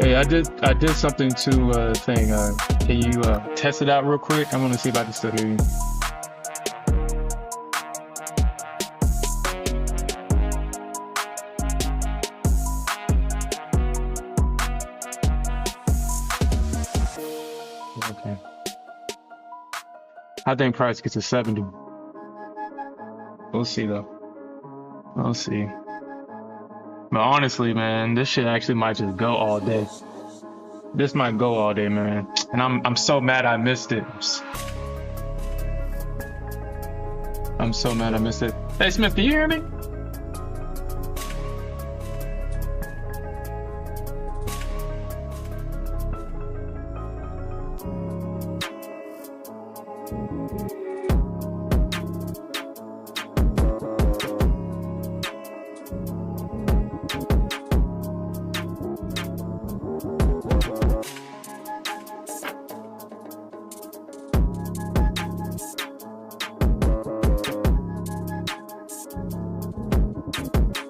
Hey, I did something to thing. Can you test it out real quick? I want to see if I can still hear you. Okay. I think price gets to 70. We'll see though. We'll see. But honestly, man, this shit actually might just go all day. This might go all day, man. And I'm so mad I missed it. I'm so mad I missed it. Hey Smith, can you hear me?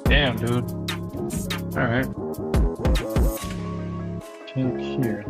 Damn, dude. All right. Check here.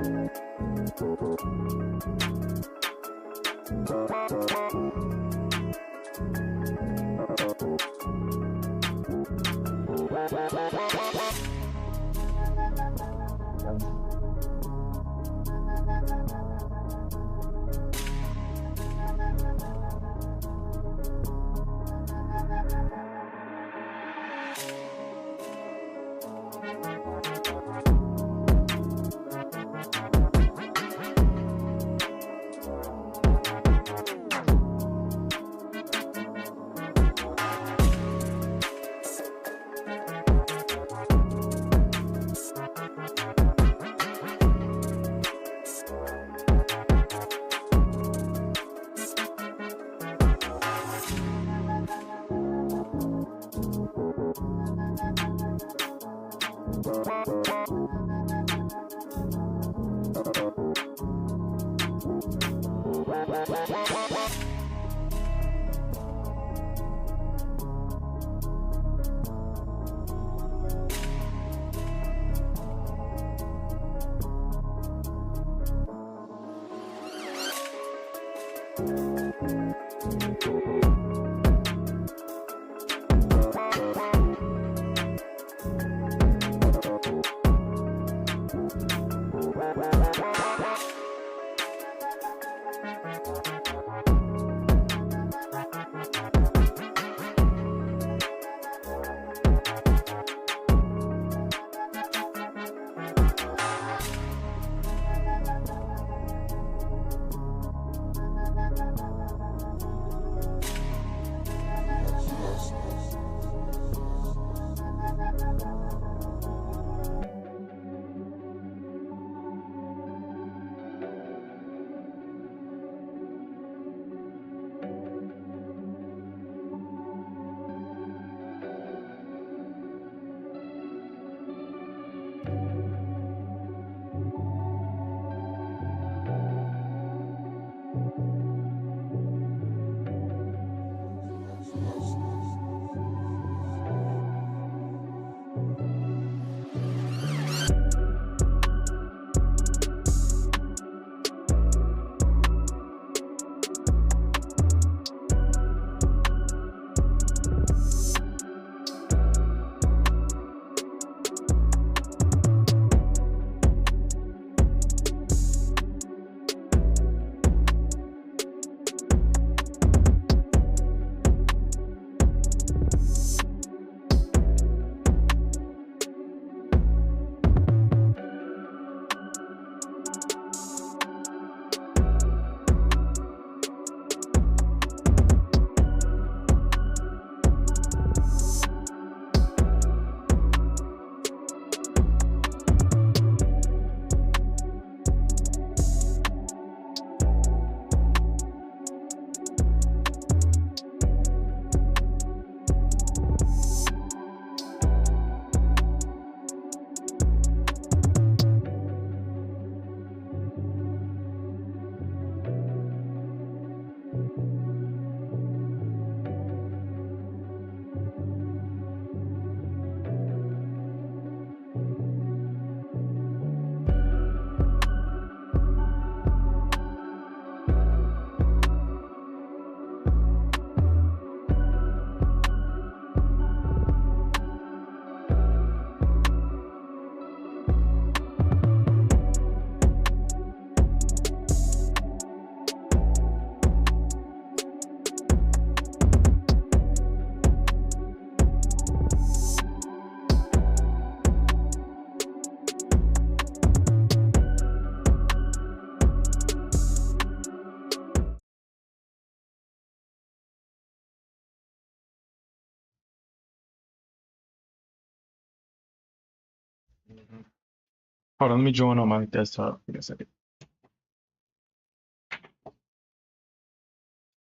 Hold on, let me join on my desktop. Give me a second.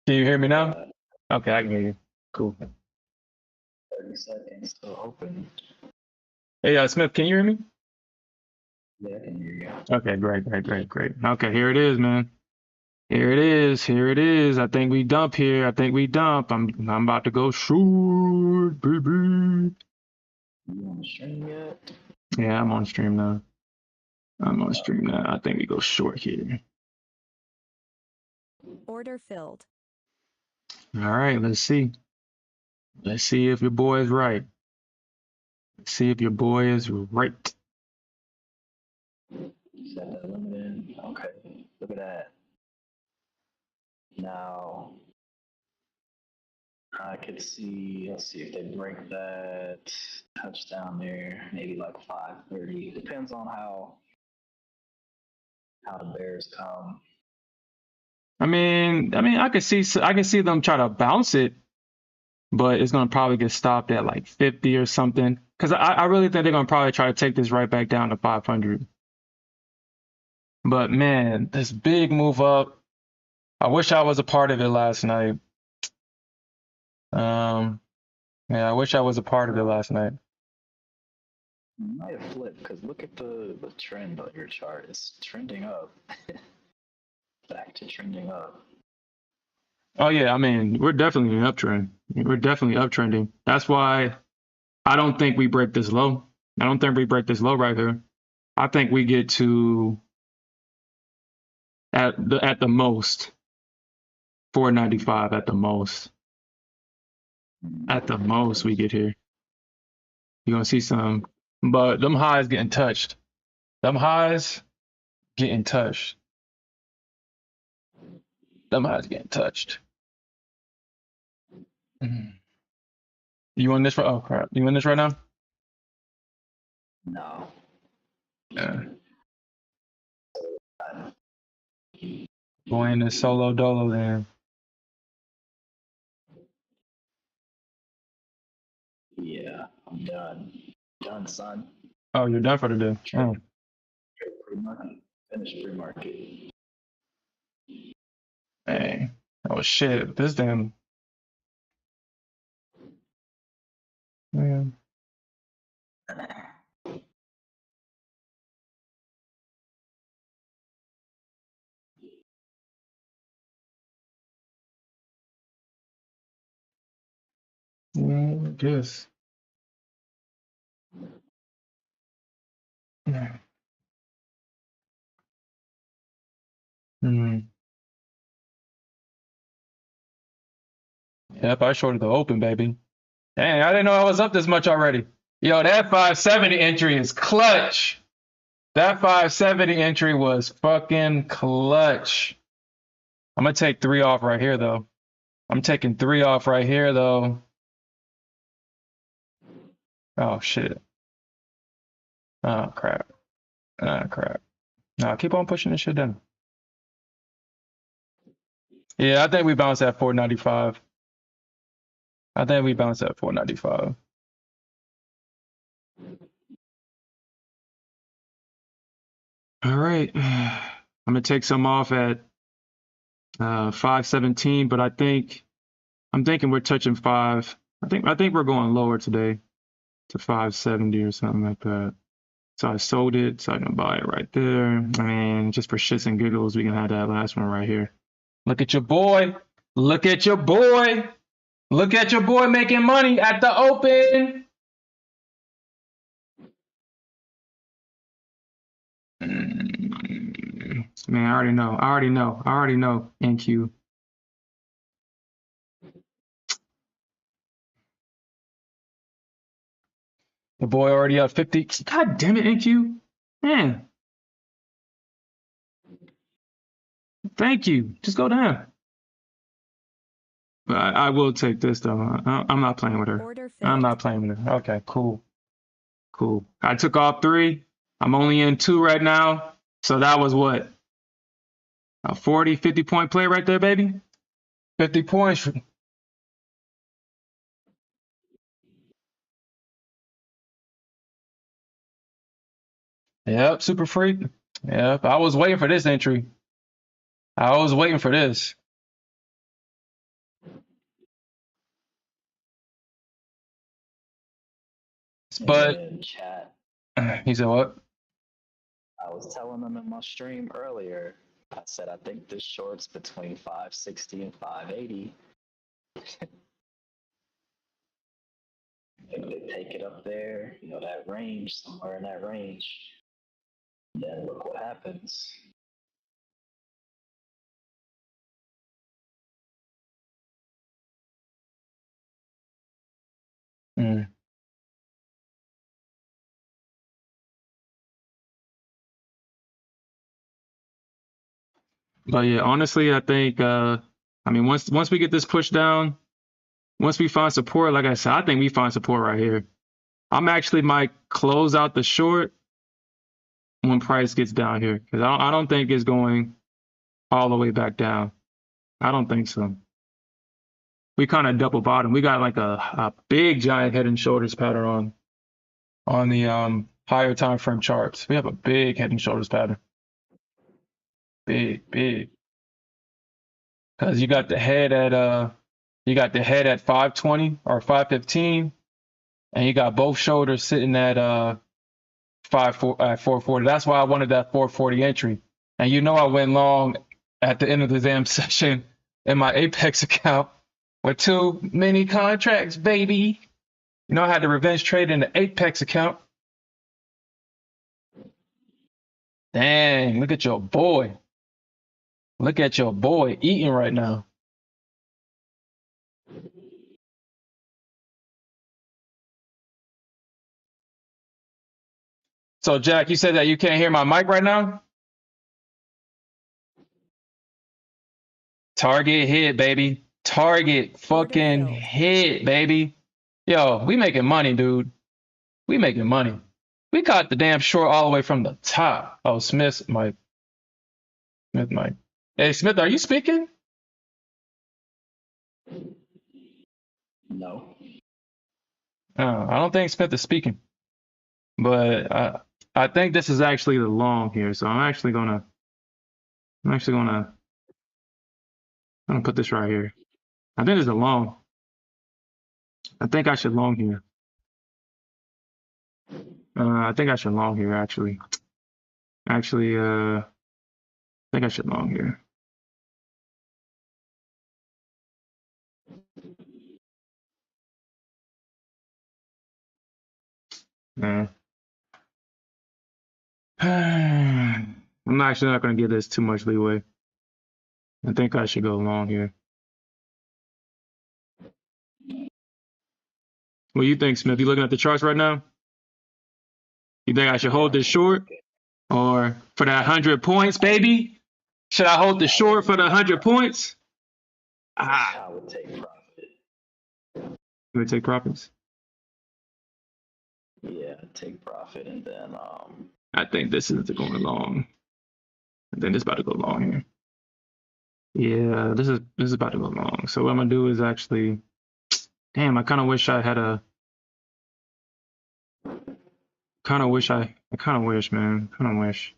Can you hear me now? Okay, I can hear you. Cool. 30 seconds still open. Hey, Smith, can you hear me? Yeah, I can hear you. Okay, great. Okay, here it is, man. Here it is. Here it is. I think we dump here. I think we dump. I'm about to go short, baby. You on the stream yet? Yeah, I'm on stream now. I think we go short here. Order filled. All right, let's see. Let's see if your boy is right. Let's see if your boy is right. Set that limit in. Okay, look at that. Now, I could see, let's see if they break that touchdown there, maybe like 5:30. Depends on how the Bears come. I can see them try to bounce it, but it's gonna probably get stopped at like 50 or something. Because I really think they're gonna probably try to take this right back down to 500. But man, this big move up. I wish I was a part of it last night. Yeah, I wish I was a part of it last night. Might have flipped because look at the trend on your chart. It's trending up. Back to trending up. Oh yeah, I mean, we're definitely in an uptrend. We're definitely uptrending. That's why I don't think we break this low. I don't think we break this low right here. I think we get to at the most 495 at the most. At the most we get here. You're gonna see some, but them highs getting touched. Them highs getting touched. Them highs getting touched. You on this right? Oh crap! You in this right now? No. Yeah. Going to solo dolo then. Yeah, I'm done. Done, son. Oh, you're done for the day. Oh. Pre-market. Finished pre-market. Hey. Oh shit. This damn. Man. I guess. Mm. Yep, I shorted the open, baby. Dang, I didn't know I was up this much already. Yo, that 570 entry is clutch. That 570 entry was fucking clutch. I'm gonna take 3 off right here though. I'm taking 3 off right here though. Oh shit. Oh crap. Oh crap. No, keep on pushing this shit down. Yeah, I think we bounce at 495. I think we bounce at 495. All right. I'm gonna take some off at 517, but I'm thinking we're touching 5. I think we're going lower today to 570 or something like that. So I sold it, so I can buy it right there. I mean, just for shits and giggles, we can have that last one right here. Look at your boy. Look at your boy. Look at your boy making money at the open. Man, I already know. I already know, NQ. The boy already up 50. God damn it, NQ. Man. Thank you. Just go down. But I will take this though. I'm not playing with her. I'm not playing with her. Okay, cool. Cool. I took off 3. I'm only in 2 right now. So that was what? A 40, 50 point play right there, baby. 50 points. Yep, super freak. Yep, I was waiting for this entry. I was waiting for this. But And chat, he said what? I was telling them in my stream earlier. I said I think this short's between 560 and 580. If they take it up there, that range, somewhere in that range, then look what happens. Mm. But yeah, honestly, I think I mean once we get this push down, once we find support, like I said, I think we find support right here. I'm actually might close out the short when price gets down here because I don't think it's going all the way back down. I don't think so. We kind of double bottom. We got like a big giant head and shoulders pattern on the higher time frame charts. We have a big head and shoulders pattern. Big, big. Because you got the head at 520 or 515, and you got both shoulders sitting at 440. That's why I wanted that 440 entry. And I went long at the end of the damn session in my Apex account with too many contracts, baby. I had the revenge trade in the Apex account. Dang, look at your boy. Look at your boy eating right now. So, Jack, you said that you can't hear my mic right now? Target hit, baby. Target fucking hit, baby. Yo, we making money, dude. We making money. We caught the damn short all the way from the top. Oh, Smith, Mike. Smith, Mike. Hey, Smith, are you speaking? No. I don't think Smith is speaking. But I think this is actually the long here. So I'm actually gonna put this right here. I think it's a long. I think I should long here. I think I should long here actually. Actually, I think I should long here. Yeah. I'm actually not going to give this too much leeway. I think I should go long here. What do you think, Smith? You looking at the charts right now? You think I should hold this short or for that 100 points, baby? Should I hold the short for the 100 points? I would take profit. You would take profits? Yeah, take profit and then I think this is going long. I think this is about to go long here. Yeah, this is about to go long. So what I'm gonna do is actually, damn, I kind of wish I had a, I kind of wish, man, kind of wish,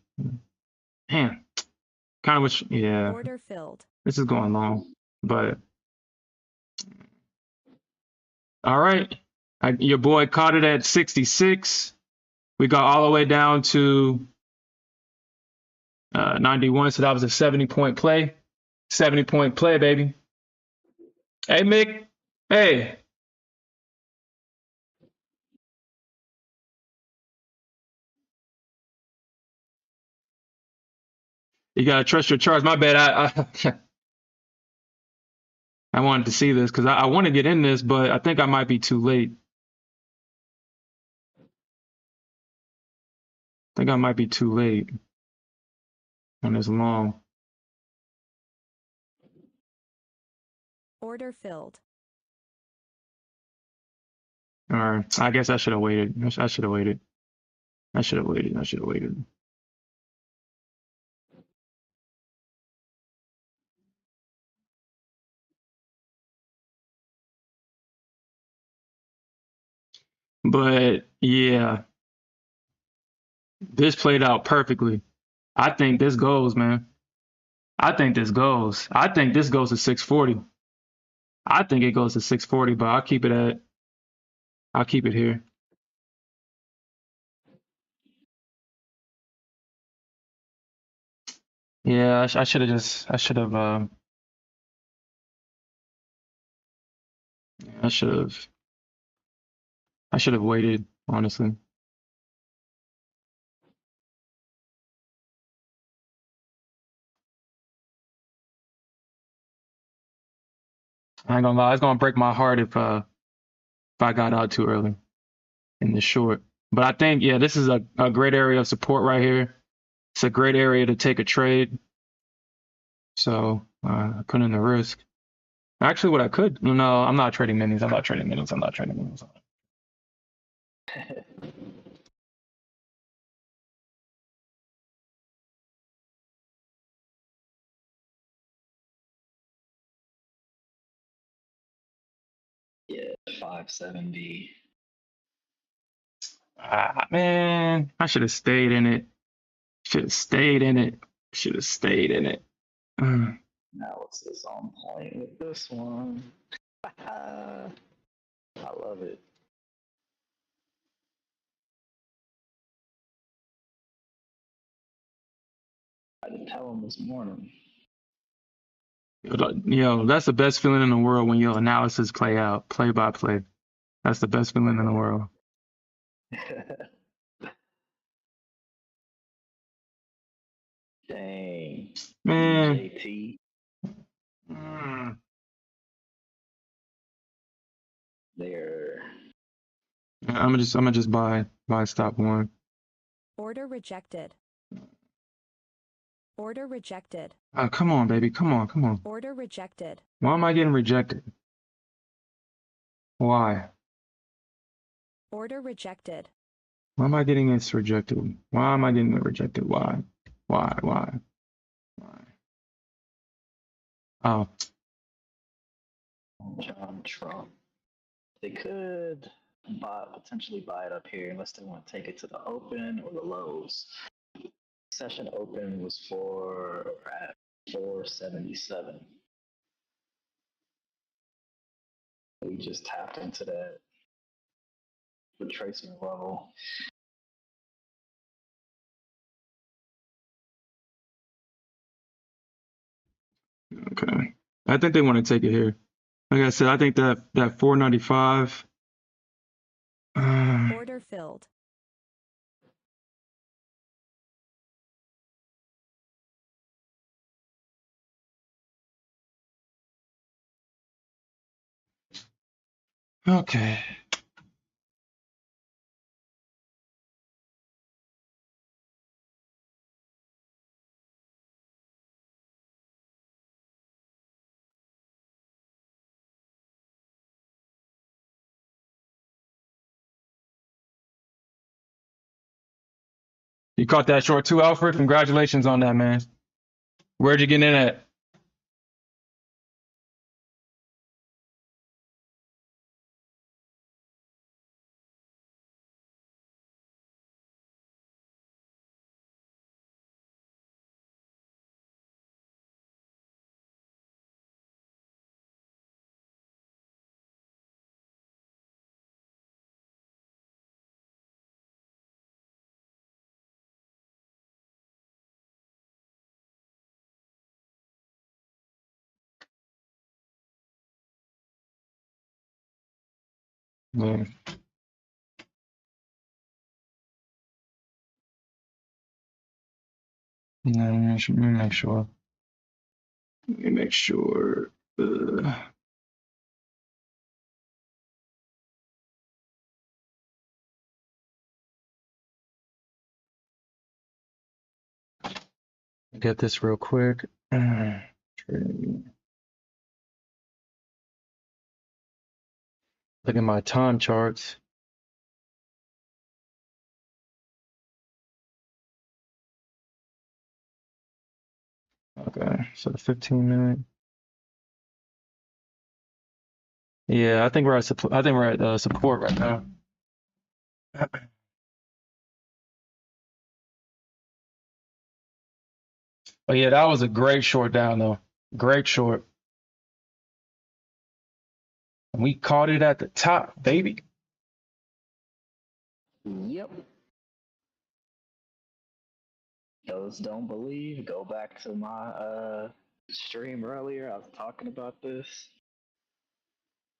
damn, kind of wish, yeah. Order filled. This is going long, but all right. Your boy caught it at 66. We got all the way down to 91, so that was a 70-point play. 70-point play, baby. Hey, Mick. Hey. You gotta trust your charts. My bad. I wanted to see this because I want to get in this, but I think I might be too late. I think I might be too late on this long. Order filled. All right. I guess I should have waited. I should have waited. I should have waited. I should have waited. But yeah, This played out perfectly. I think this goes, man. I think this goes. I think this goes to 640. I think it goes to 640, but I'll keep it here. Yeah, I should have I should have I should have waited, honestly. I ain't gonna lie, it's gonna break my heart if I got out too early in the short. But I think, yeah, this is a great area of support right here. It's a great area to take a trade. So I put in the risk. Actually, what I could, no, I'm not trading minis. I'm not trading minis. I'm not trading minis. Yeah, 570. Ah, man, I should have stayed in it. Should have stayed in it. Should have stayed in it. Analysis on point with this one. I love it. I didn't tell him this morning. Yo, that's the best feeling in the world when your analysis play out, play by play. That's the best feeling in the world. Dang. Man. JT. They're I'm gonna just buy stop one. Order rejected. Order rejected. Come on, baby. Come on. Order rejected. Why am I getting rejected? Why? Order rejected. Why am I getting this rejected? Why am I getting it rejected? Why? Oh, John Trump. They could potentially buy it up here unless they want to take it to the open or the lows. Session open was at 477. We just tapped into that retracement level. okay. I think they want to take it here. Like I said, I think that 495. Order filled. Okay. You caught that short too, Alfred? Congratulations on that, man. Where'd you get in at? Yeah. Let me make sure. Let me make sure. Get this real quick. Look at my time charts. Okay, so 15-minute. Yeah, I think we're at support right now. But yeah, that was a great short down though. Great short. And we caught it at the top, baby. Yep. Those don't believe, go back to my stream earlier. I was talking about this.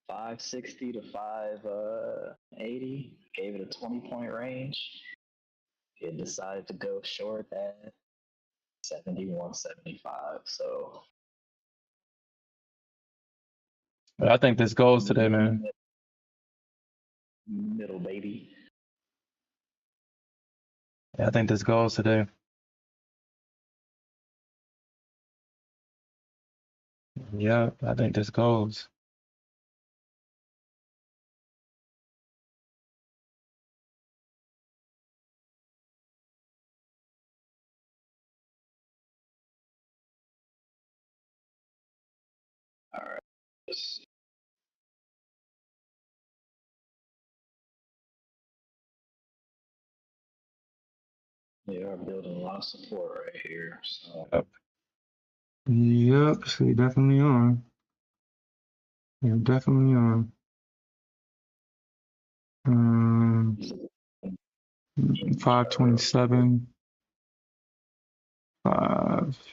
560 to 580. Gave it a 20-point range. It decided to go short at 71.75. So But I think this goes today, man. middle baby. Yeah, I think this goes today. Yeah, I think this goes. All right. They are building a lot of support right here. So Yep. Yep, so you definitely are. You definitely are. 527.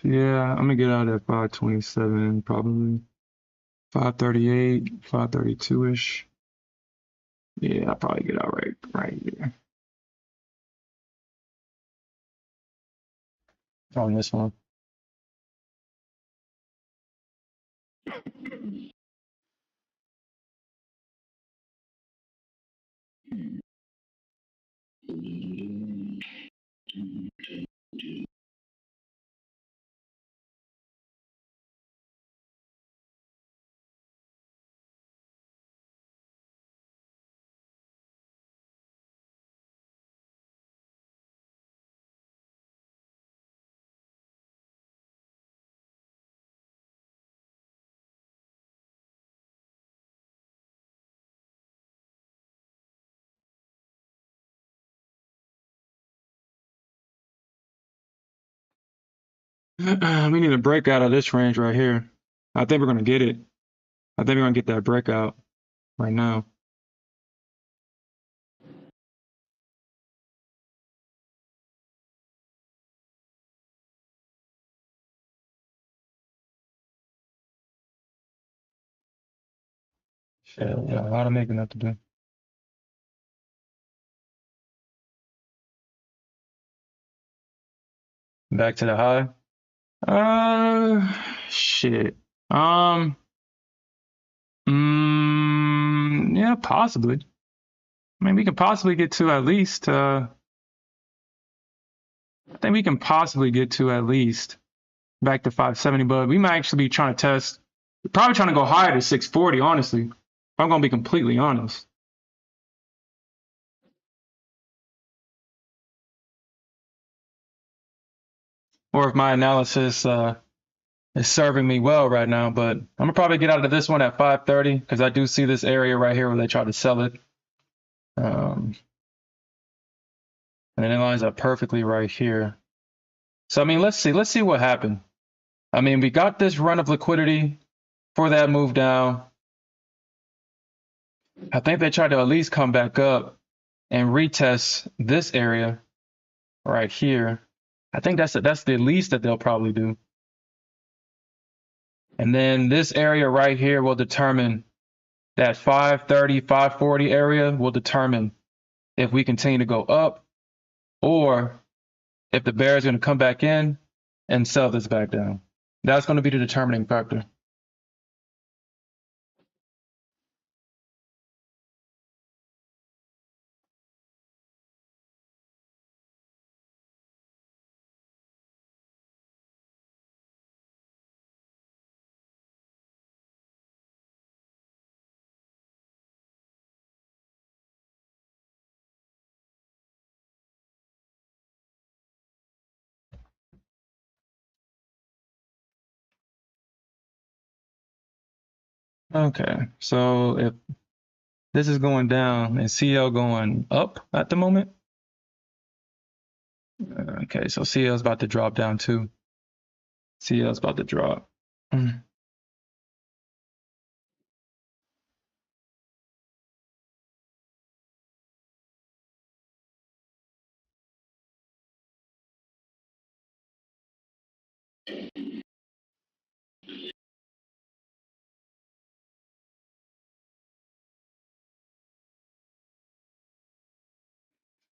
Yeah, I'm gonna get out at 527 probably. 538, 532-ish. Yeah, I'll probably get out right here. On this one. We need a breakout of this range right here. I think we're gonna get it. I think we're gonna get that breakout right now. Shit, yeah, a lot of making up to do. Back to the high. Shit. Um, yeah, possibly. I mean, we can possibly get to at least, I think we can possibly get to at least back to 570, but we might actually be trying to test, probably trying to go higher to 640, honestly. If I'm going to be completely honest. Or if my analysis is serving me well right now, but I'm going to probably get out of this one at 530 because I do see this area right here where they try to sell it. And it lines up perfectly right here. So, I mean, let's see what happened. I mean, we got this run of liquidity for that move down. I think they tried to at least come back up and retest this area right here. I think that's the least that they'll probably do. And then this area right here will determine that 530, 540 area will determine if we continue to go up or if the bear is going to come back in and sell this back down. That's going to be the determining factor. Okay, so if this is going down and CL going up at the moment, okay, so CL is about to drop down too. See, that's about to drop. Mm.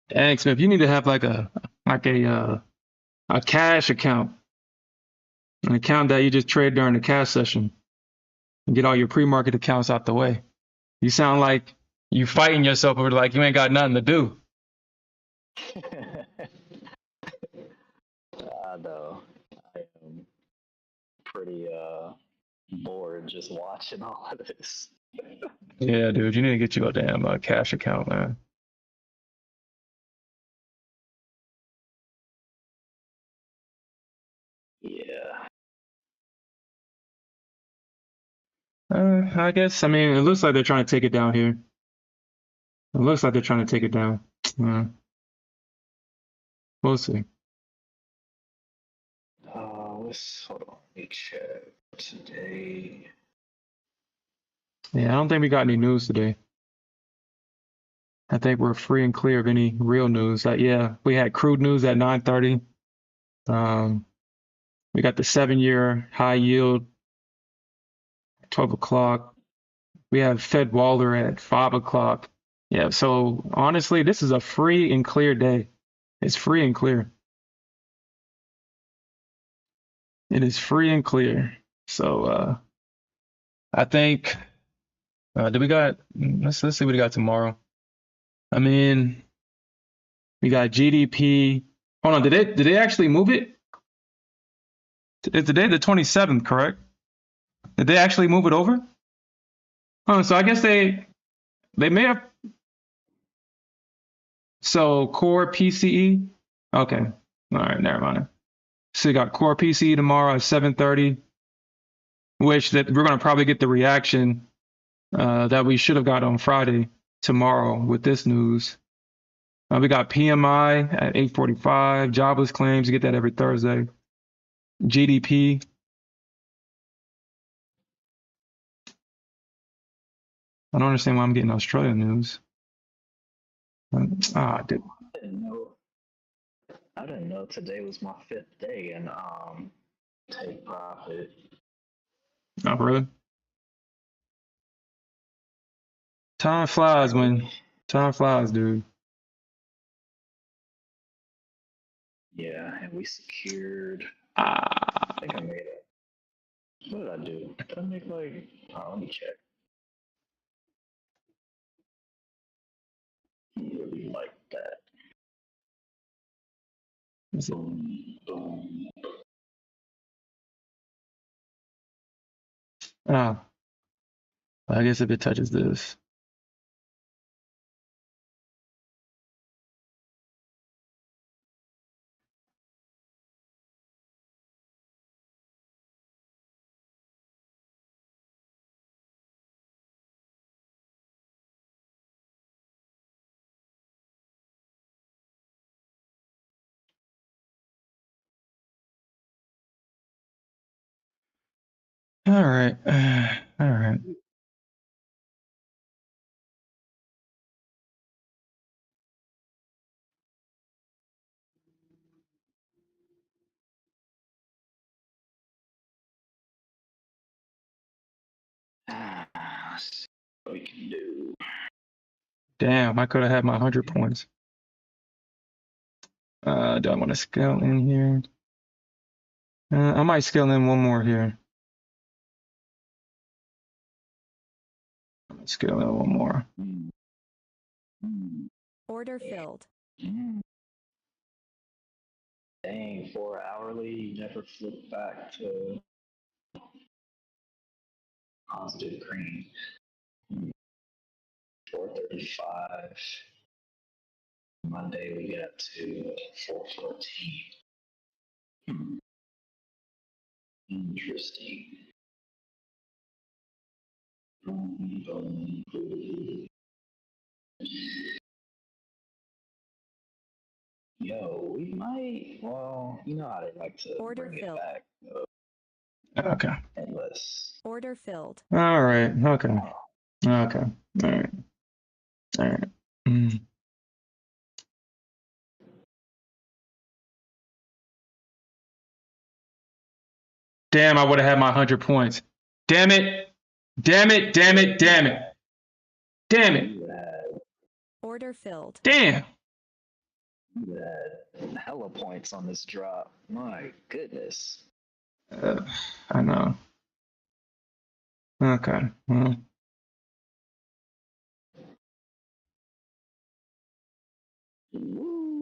Dang, Smith, you need to have like a cash account, an account that you just trade during the cash session, and get all your pre-market accounts out the way. You sound like you fighting yourself over like you ain't got nothing to do. I know. I am pretty bored just watching all of this. Yeah, dude, you need to get you a damn cash account, man. Yeah. I guess, I mean, it looks like they're trying to take it down here. It looks like they're trying to take it down. We'll see. Let's hold on. Let me check today. Yeah, I don't think we got any news today. I think we're free and clear of any real news. Like, yeah, we had crude news at 9:30. We got the 7-year high yield, 12 o'clock. We have Fed Waller at 5 o'clock. Yeah, so honestly, this is a free and clear day. It's free and clear. It is free and clear. So I think do we got let's see what we got tomorrow. I mean, we got GDP. Hold on, did they actually move it? Is today the 27th, correct? Did they actually move it over? Oh, so I guess they may have. So core PCE. Okay. All right, never mind. So you got core PCE tomorrow at 7:30, which that we're gonna probably get the reaction that we should have got on Friday tomorrow with this news. We got PMI at 8:45, jobless claims. You get that every Thursday. GDP. I don't understand why I'm getting Australian news. Dude. I didn't know. I didn't know today was my 5th day in take profit. Not really. Time flies, man. Time flies, dude. Yeah, and we secured. Ah, I think I made it. What did I do? Did I make like? Oh, let me check. Really like that. is it? Boom, boom. Ah, I guess if it touches this. All right. All right. Let's see what we can do. Damn, I could have had my 100 points. Do I want to scale in here? I might scale in one more here. Scale in one more. Order filled. Dang, 4 hourly, never flip back to positive green. 435. Monday we got to 414. Interesting. Boom, boom, boom. Yo, we might. Well, you know how they like to Order bring it filled. back. Okay. Endless. Order filled. All right. Okay. Oh, Okay. All right. All right. Mm. Damn, I would have had my 100 points. Damn it. Damn it. Damn it. Damn it. Damn it. you had, Order filled. Damn. you had hella points on this drop. My goodness. Uh, I know. Okay. Well, Woo.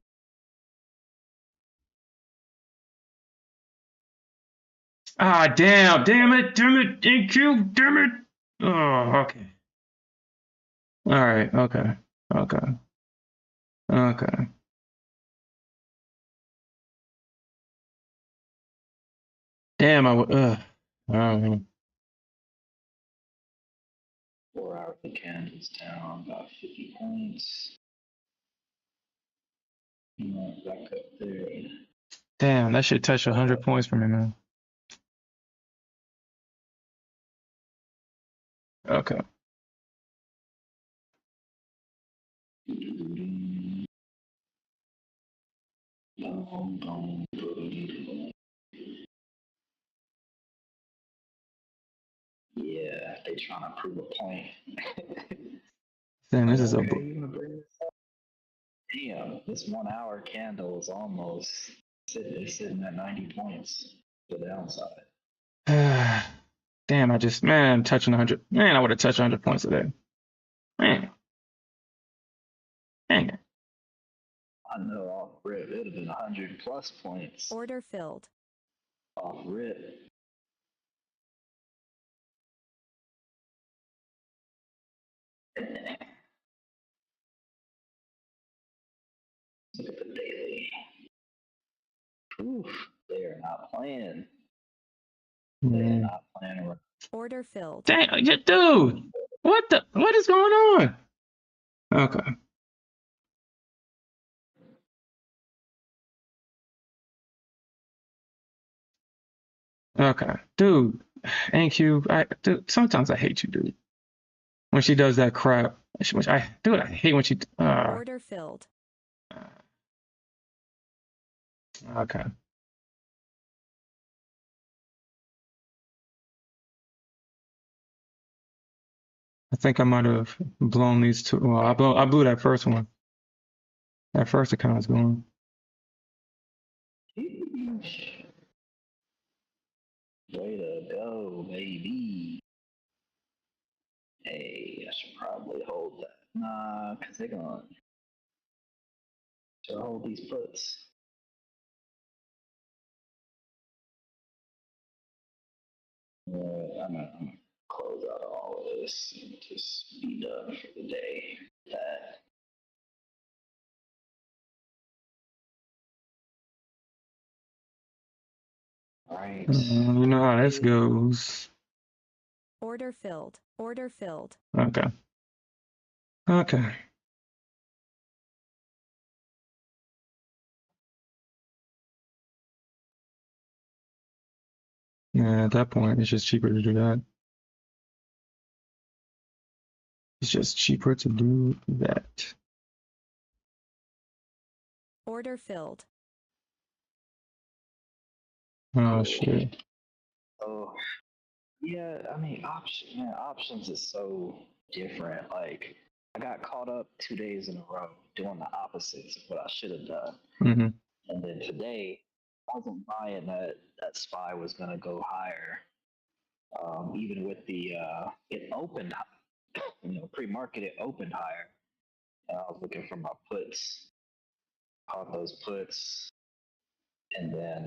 ah, damn. Damn it. Damn it. NQ. Damn it. Oh, okay. All right. Okay. Okay. Okay. Damn, I would. Uh, 4 hour candles down about 50 points. Back up there. damn, that should touch 100 points for me, man. Okay. Yeah, they trying to prove a point. Damn, this Like, is a. okay, you gonna bring this up? Damn, this 1 hour candle is almost sitting at 90 points to the downside. Damn, I just, man, touching 100. Man, I would have touched 100 points today. Man, dang it. I know off rip, it would have been 100 plus points Order filled. off rip. Look at the daily. Oof, they are not playing. They are Mm. not playing around. Order filled. Dang, yeah, dude, what is going on? Okay. Okay. Dude, NQ, dude, sometimes I hate you, dude. When she does that crap. Dude, I hate when she, Order filled. okay. I think I might have blown these two. Well, I blew that first one. That first account is gone. Way to go, baby. Hey, I should probably hold that. Nah, because they're going to hold these puts. I'm gonna close out all of this and just be done for the day. That. All right. You know how this goes. Order filled. Order filled. Okay. Okay. Yeah, at that point, it's just cheaper to do that. It's just cheaper to do that. Order filled. Oh, Cool. shit. Oh, yeah. I mean, options is so different. Like, I got caught up 2 days in a row doing the opposites of what I should have done. Mm-hmm. And then today, I wasn't buying that SPY was going to go higher. Even with it opened, pre-market it opened higher. And I was looking for my puts, caught those puts, and then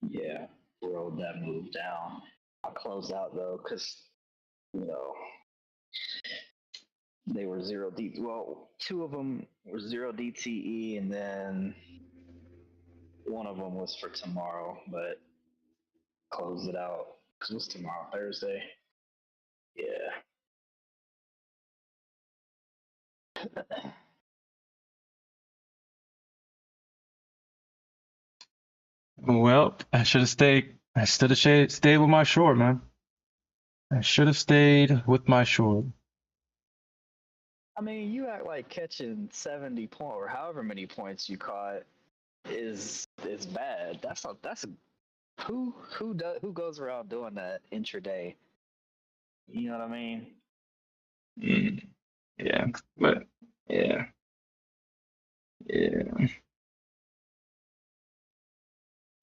yeah, rode that move down. I closed out though because you know they were zero D. Well, two of them were zero DTE, and then one of them was for tomorrow, but closed it out because it's tomorrow, Thursday. Yeah. Well, I should have stayed. I should have stayed with my short, man. I should have stayed with my short. I mean, you act like catching 70 points or however many points you caught is bad. That's who goes around doing that intraday? You know what I mean? Mm, yeah, but yeah, yeah,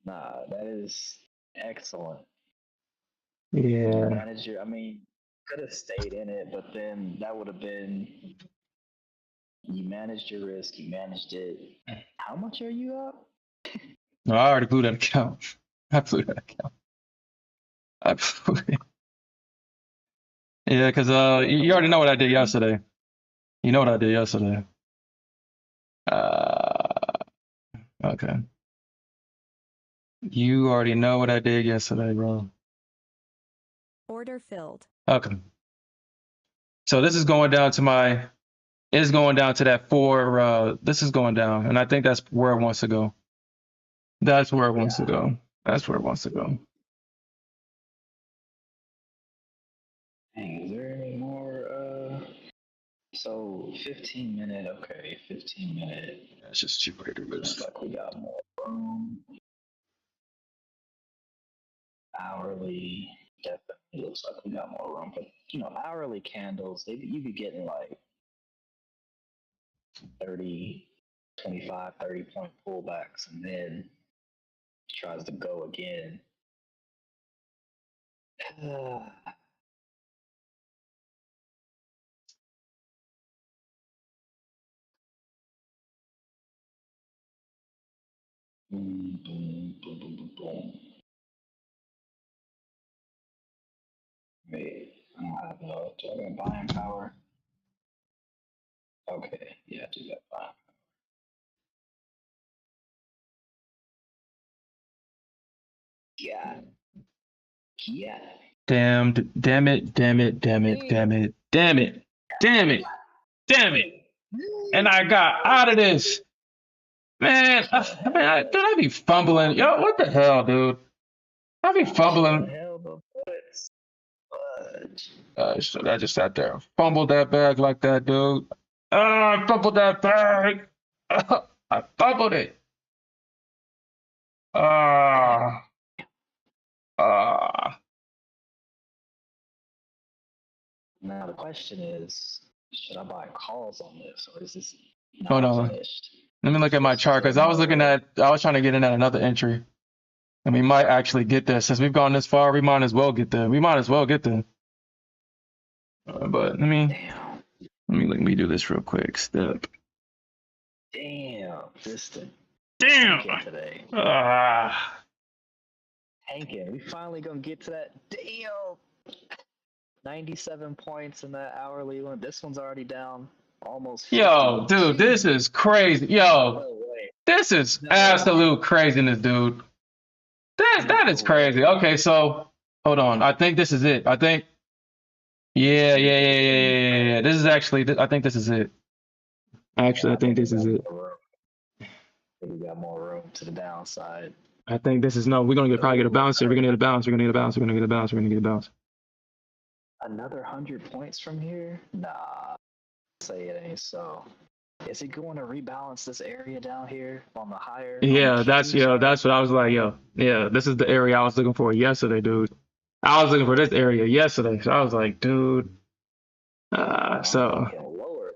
Nah, that is excellent. You yeah. managed your. I mean, could have stayed in it, but then that would have been. You managed your risk. You managed it. How much are you up? No, I already blew that account. I blew that account. I blew it. Yeah, because you already know what I did yesterday. You know what I did yesterday. Uh, okay. You already know what I did yesterday, bro. Order filled. Okay. So this is going down to my. It's going down to that 4. This is going down, and I think that's where it wants to go. That's where it wants to Yeah. go. That's where it wants to go. Dang, is there any more? So 15-minute. Okay, 15-minute. It's just cheaper to do Looks this. like we got more room. Hourly. Definitely looks like we got more room. But hourly candles. You be getting like 30, 25, 30 point pullbacks, and then tries to go again. Boom, boom, boom, boom, boom, boom. Wait, I don't have do I got buying power? Okay, yeah, I do got buying. Yeah, yeah. Damn, damn it, damn it, damn it, damn it, damn it, damn it, damn it. And I got out of this. Man, dude, I be fumbling. Yo, what the hell, dude? I be fumbling. Hell, the bullets. Fudge. I just sat there, fumbled that bag like that, dude. I fumbled that bag. I fumbled it. Ah, ah. Now the question is, should I buy calls on this, or is this Hold not on. finished? Let me look at my Just chart because I was looking at. I was trying to get in at another entry, and we might actually get there. Since we've gone this far, we might as well get there. We might as well get there. But Damn, let me do this real quick. Step. damn, this thing Damn. tanking today. Ah. Tanking. We finally gonna get to that. Damn. 97 points in that hourly one. This one's already down almost 50. Yo, dude, this is crazy. Yo, No way. this is No. absolute craziness, dude. That is crazy. Okay, so hold on. I think this is it. I think. Yeah. This is actually. I think this is it. Actually, I think this is it. We got more room to the downside. I think this is no. We're gonna probably get a bouncer. We're gonna get a bounce. We're gonna get a bounce. We're gonna get a bounce. We're gonna get a bounce. Another 100 points from here? Nah, say it ain't so. Is it going to rebalance this area down here on the higher? Yeah, that's chart? that's what I was like. Yo, yeah, this is the area I was looking for yesterday, dude. I was looking for this area yesterday, so I was like, dude. So Lower.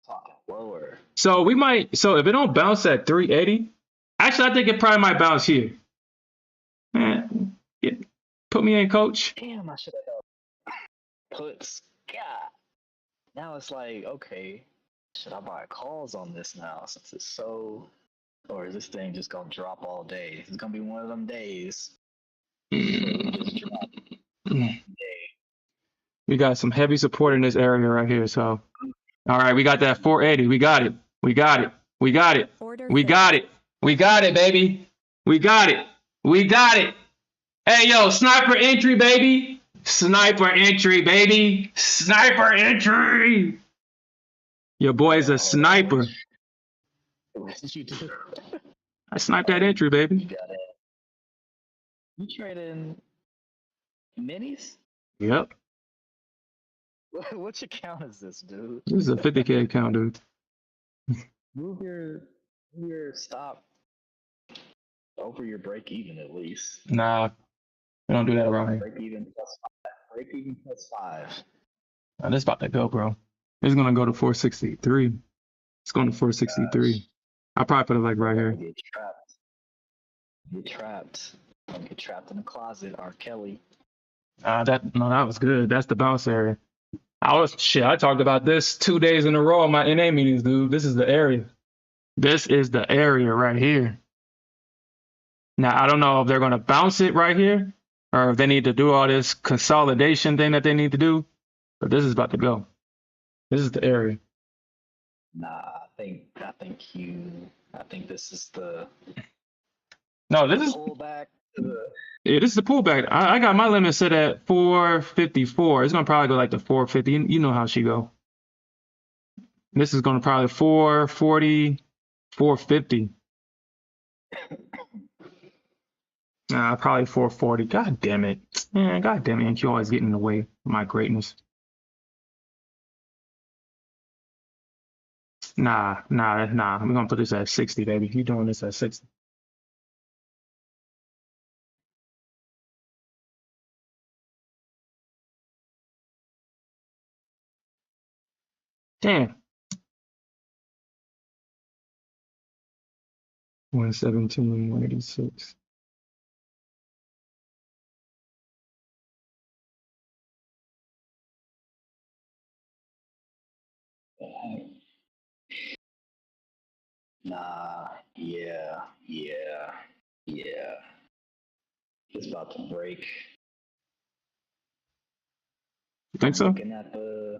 Talking lower. so we might. So if it don't bounce at 380, actually, I think it probably might bounce here. Man, put me in, coach. Damn, I should have puts. God. Now it's like, okay, should I buy calls on this now since it's so, or is this thing just gonna drop all day? It's gonna be one of them days. Just drop. We got some heavy support in this area right here. So, all right, we got that 480. We got it. We got it. We got it. Order We filled. got it. We got it, baby. We got it. We got it. Hey, yo, sniper entry, baby. Sniper entry, baby. Sniper entry. Your boy's a sniper. What did you do? I sniped that Hey, entry, baby. you got it. You trading minis? Yep. Which account is this, dude? This is a 50K account, dude. Move your stop over your break even at least. Nah, we don't do that around here. Break even plus five. Break even plus five. Nah, this about to go, bro. It's gonna go to 463. It's going to 463. Gosh, I'll probably put it like we're right about here. to get trapped. Get trapped. Don't get trapped in the closet, R. Kelly. That was good. That's the bounce area. I talked about this 2 days in a row in my NA meetings, dude. This is the area. This is the area right here. Now I don't know if they're gonna bounce it right here or if they need to do all this consolidation thing that they need to do, but this is about to go. This is the area. Nah, I think this is the No, this is pullback to the. yeah, this is the pullback. I got my limit set at 454. It's gonna probably go like to 450. You know how she go. This is gonna probably 440, 450. Probably 440. God damn it. Man, god damn it. NQ always getting in the way of my greatness. Nah. We're gonna put this at 60, baby. You doing this at 60. Damn. 117, 186. Nah, yeah. It's about to break. You think I'm so? looking at the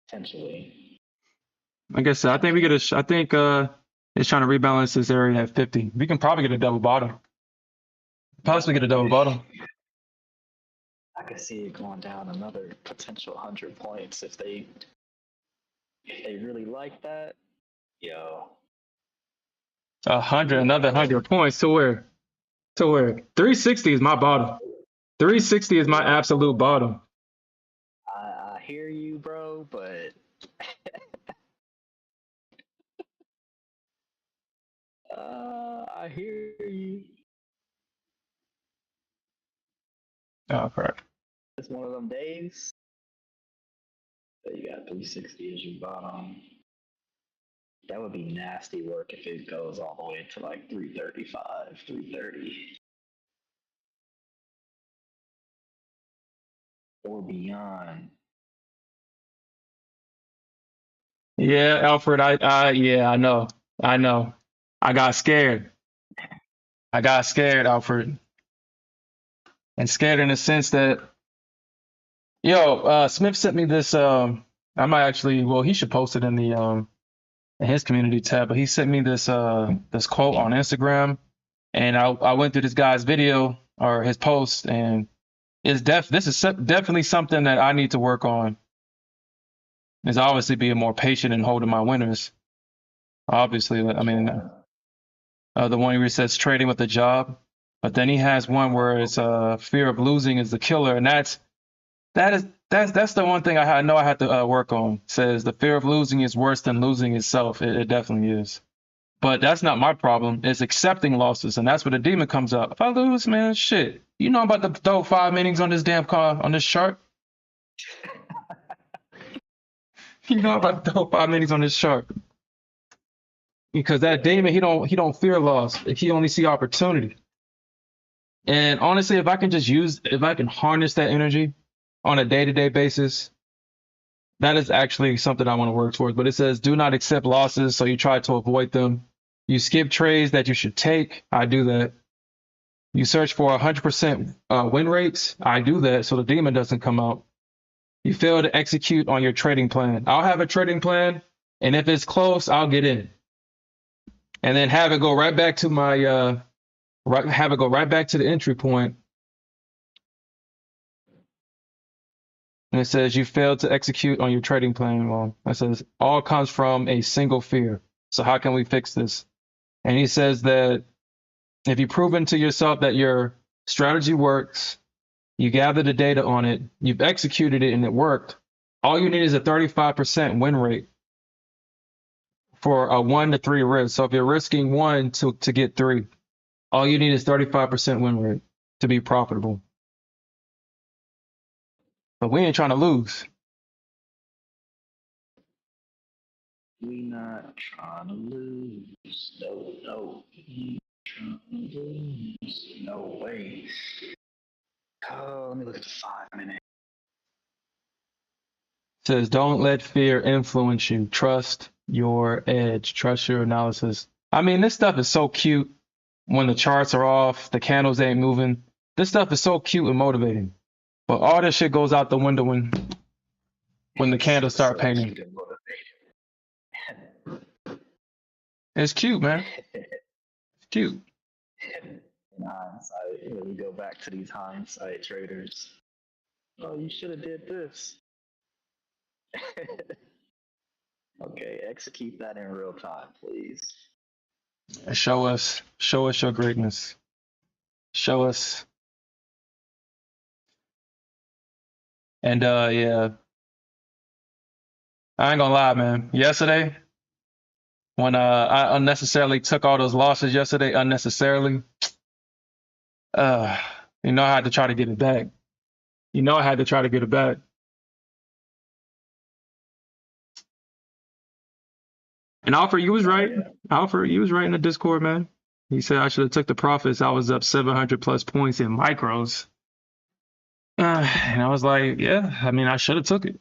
potentially. I guess so. I think we get a. I think it's trying to rebalance this area at 50. We can probably get a double bottom. Possibly get a double bottom. I could see it going down another potential 100 points if they really like that. Yo, Another 100 points to where? To where? 360 is my bottom. 360 is my absolute bottom. I hear you, bro, but I hear you. Oh, crap. It's one of them days. So you got 360 as your bottom. That would be nasty work if it goes all the way to like 335, 330. Or beyond. Yeah, Alfred. Yeah, I know. I know. I got scared. Alfred, and scared in the sense that, Smith sent me this. I might actually. Well, he should post it in the in his community tab. But he sent me this quote on Instagram, and I went through this guy's video or his post, and this is definitely something that I need to work on. Is obviously being more patient and holding my winners. Obviously, I mean, the one where he says trading with a job, but then he has one where it's fear of losing is the killer, and that's the one thing I know I had to work on. It says the fear of losing is worse than losing itself. It definitely is. But that's not my problem. It's accepting losses, and that's where the demon comes up. If I lose, man, shit. You know I'm about to throw 5 innings on this damn car on this chart. You know I'm about to throw 5 innings on this chart. Because that demon, he don't fear loss. He only see opportunity. And honestly, if I can harness that energy on a day-to-day basis, that is actually something I want to work towards. But it says do not accept losses, so you try to avoid them. You skip trades that you should take. I do that. You search for 100% win rates. I do that so the demon doesn't come out. You fail to execute on your trading plan. I'll have a trading plan, and if it's close, I'll get in. And then have it go right back to have it go right back to the entry point. And it says you failed to execute on your trading plan. Well, that says all comes from a single fear. So how can we fix this? And he says that if you've proven to yourself that your strategy works, you gather the data on it, you've executed it and it worked, all you need is a 35% win rate for a 1 to 3 risk. So if you're risking 1 to get 3, all you need is 35% win rate to be profitable. But we ain't trying to lose. We not trying to lose. No. We ain't trying to lose. No way. Oh, let me look at the 5-minute. Says don't let fear influence you. Trust your edge. Trust your analysis. I mean, this stuff is so cute when the charts are off, the candles ain't moving. This stuff is so cute and motivating. But all this shit goes out the window when the candles start painting. Cute and motivated. It's cute, man. It's cute. In hindsight, here we go back to these hindsight traders. Oh, you should have did this. Okay, execute that in real time, please. Show us your greatness. Show us. And yeah. I ain't gonna lie, man. Yesterday, when I unnecessarily took all those losses yesterday, unnecessarily, I had to try to get it back. I had to try to get it back. And Alfred, you was right. Alfred, you was right in the Discord, man. He said I should have took the profits. I was up 700 plus points in micros. And I was like, yeah, I mean, I should have took it.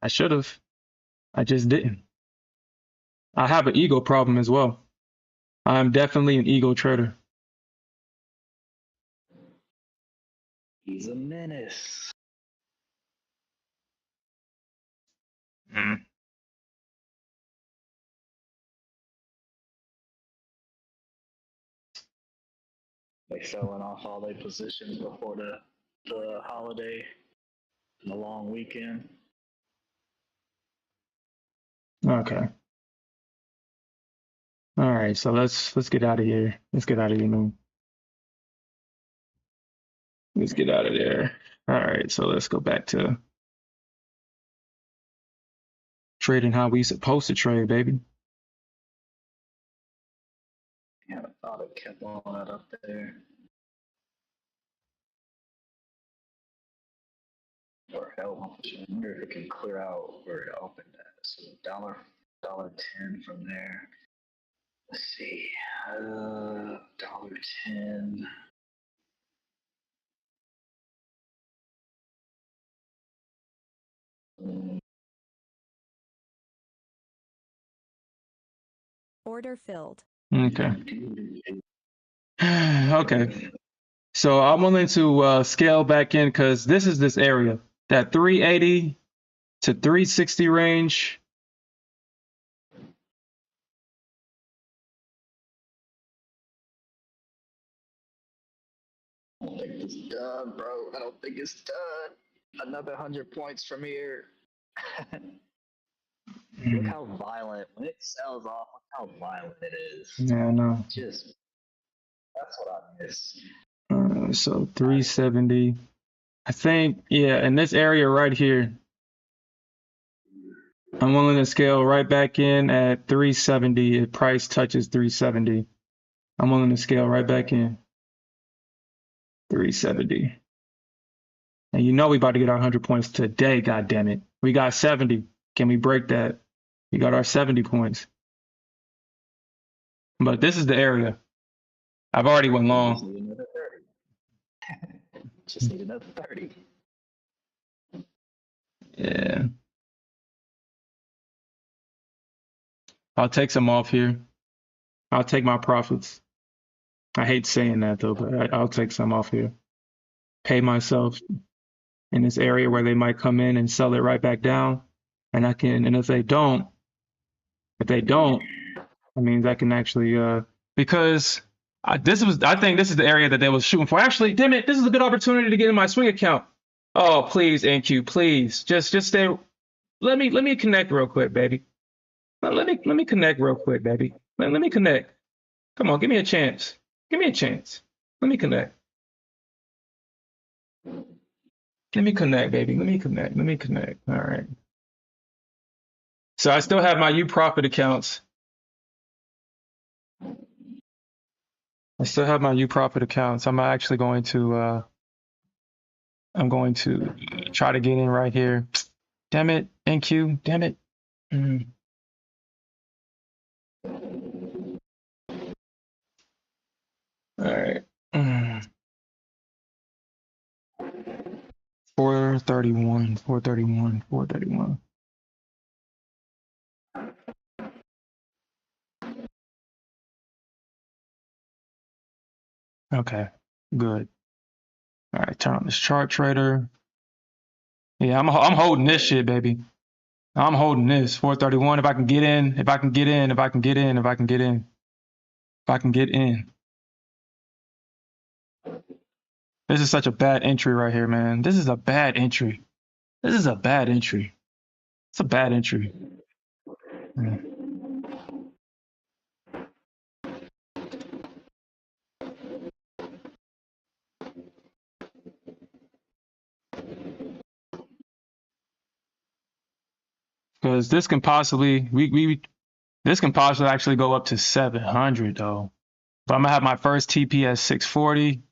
I should have. I just didn't. I have an ego problem as well. I'm definitely an ego trader. He's a menace. Mm. They selling off all their positions before the holiday and the long weekend. Okay. All right, so let's get out of here. Let's get out of here, man. Let's get out of there. All right, so let's go back to trading how we supposed to trade, baby. Yeah, I thought it kept on that up there. Or hell, I wonder if it can clear out where it opened at. So $1.10 from there. Let's see, $1.10. Order filled. Okay. Okay. So I'm willing to scale back in because this area, that 380 to 360 range. I don't think it's done, bro. I don't think it's done. Another 100 points from here. Look how violent. When it sells off, look how violent it is. Yeah, I know. Just, that's what I miss. So 370. I think, yeah, in this area right here, I'm willing to scale right back in at 370. If price touches 370, I'm willing to scale right back in. 370. And we about to get our 100 points today, God damn it. We got 70. Can we break that? We got our 70 points. But this is the area. I've already went long. Just need another 30. Just need another 30. Yeah. I'll take some off here. I'll take my profits. I hate saying that though, but I'll take some off here. Pay myself in this area where they might come in and sell it right back down. And if they don't, that means I can actually, because I think this is the area that they was shooting for. Actually, damn it, this is a good opportunity to get in my swing account. Oh, please, NQ, please, just stay. Let me connect real quick, baby. Let me connect real quick, baby. Let me connect. Come on, give me a chance. Give me a chance. Let me connect. Let me connect, baby. Let me connect. Let me connect. All right. So I still have my UProfit accounts. I still have my UProfit accounts. I'm actually going to try to get in right here. Damn it, NQ. Damn it. Mm. All right. 431, 431, 431. Okay, good. All right, turn on this chart trader. Yeah, I'm holding this shit, baby. I'm holding this 431. If I can get in, if I can get in, if I can get in, if I can get in, if I can get in. This is such a bad entry right here, man. This is a bad entry. This is a bad entry. It's a bad entry. Because this can possibly this can possibly actually go up to 700 though. But I'm gonna have my first TP at 640.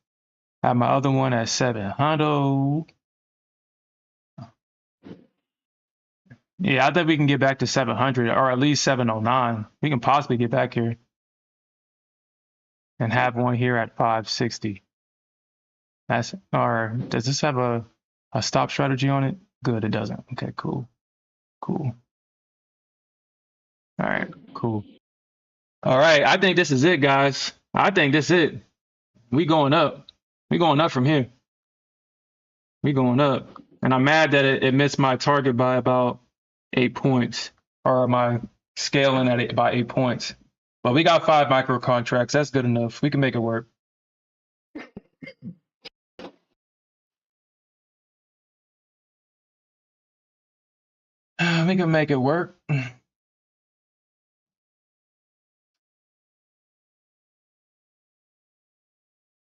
Have my other one at 700. Yeah, I think we can get back to 700 or at least 709. We can possibly get back here and have one here at 560. That's, or does this have a stop strategy on it? Good, it doesn't. Okay, cool. Cool. All right, cool. All right, I think this is it, guys. I think this is it. We going up. We going up from here. We going up. And I'm mad that it missed my target by about 8 points, or my scaling at it by 8 points. But we got 5 micro contracts. That's good enough. We can make it work. We can make it work.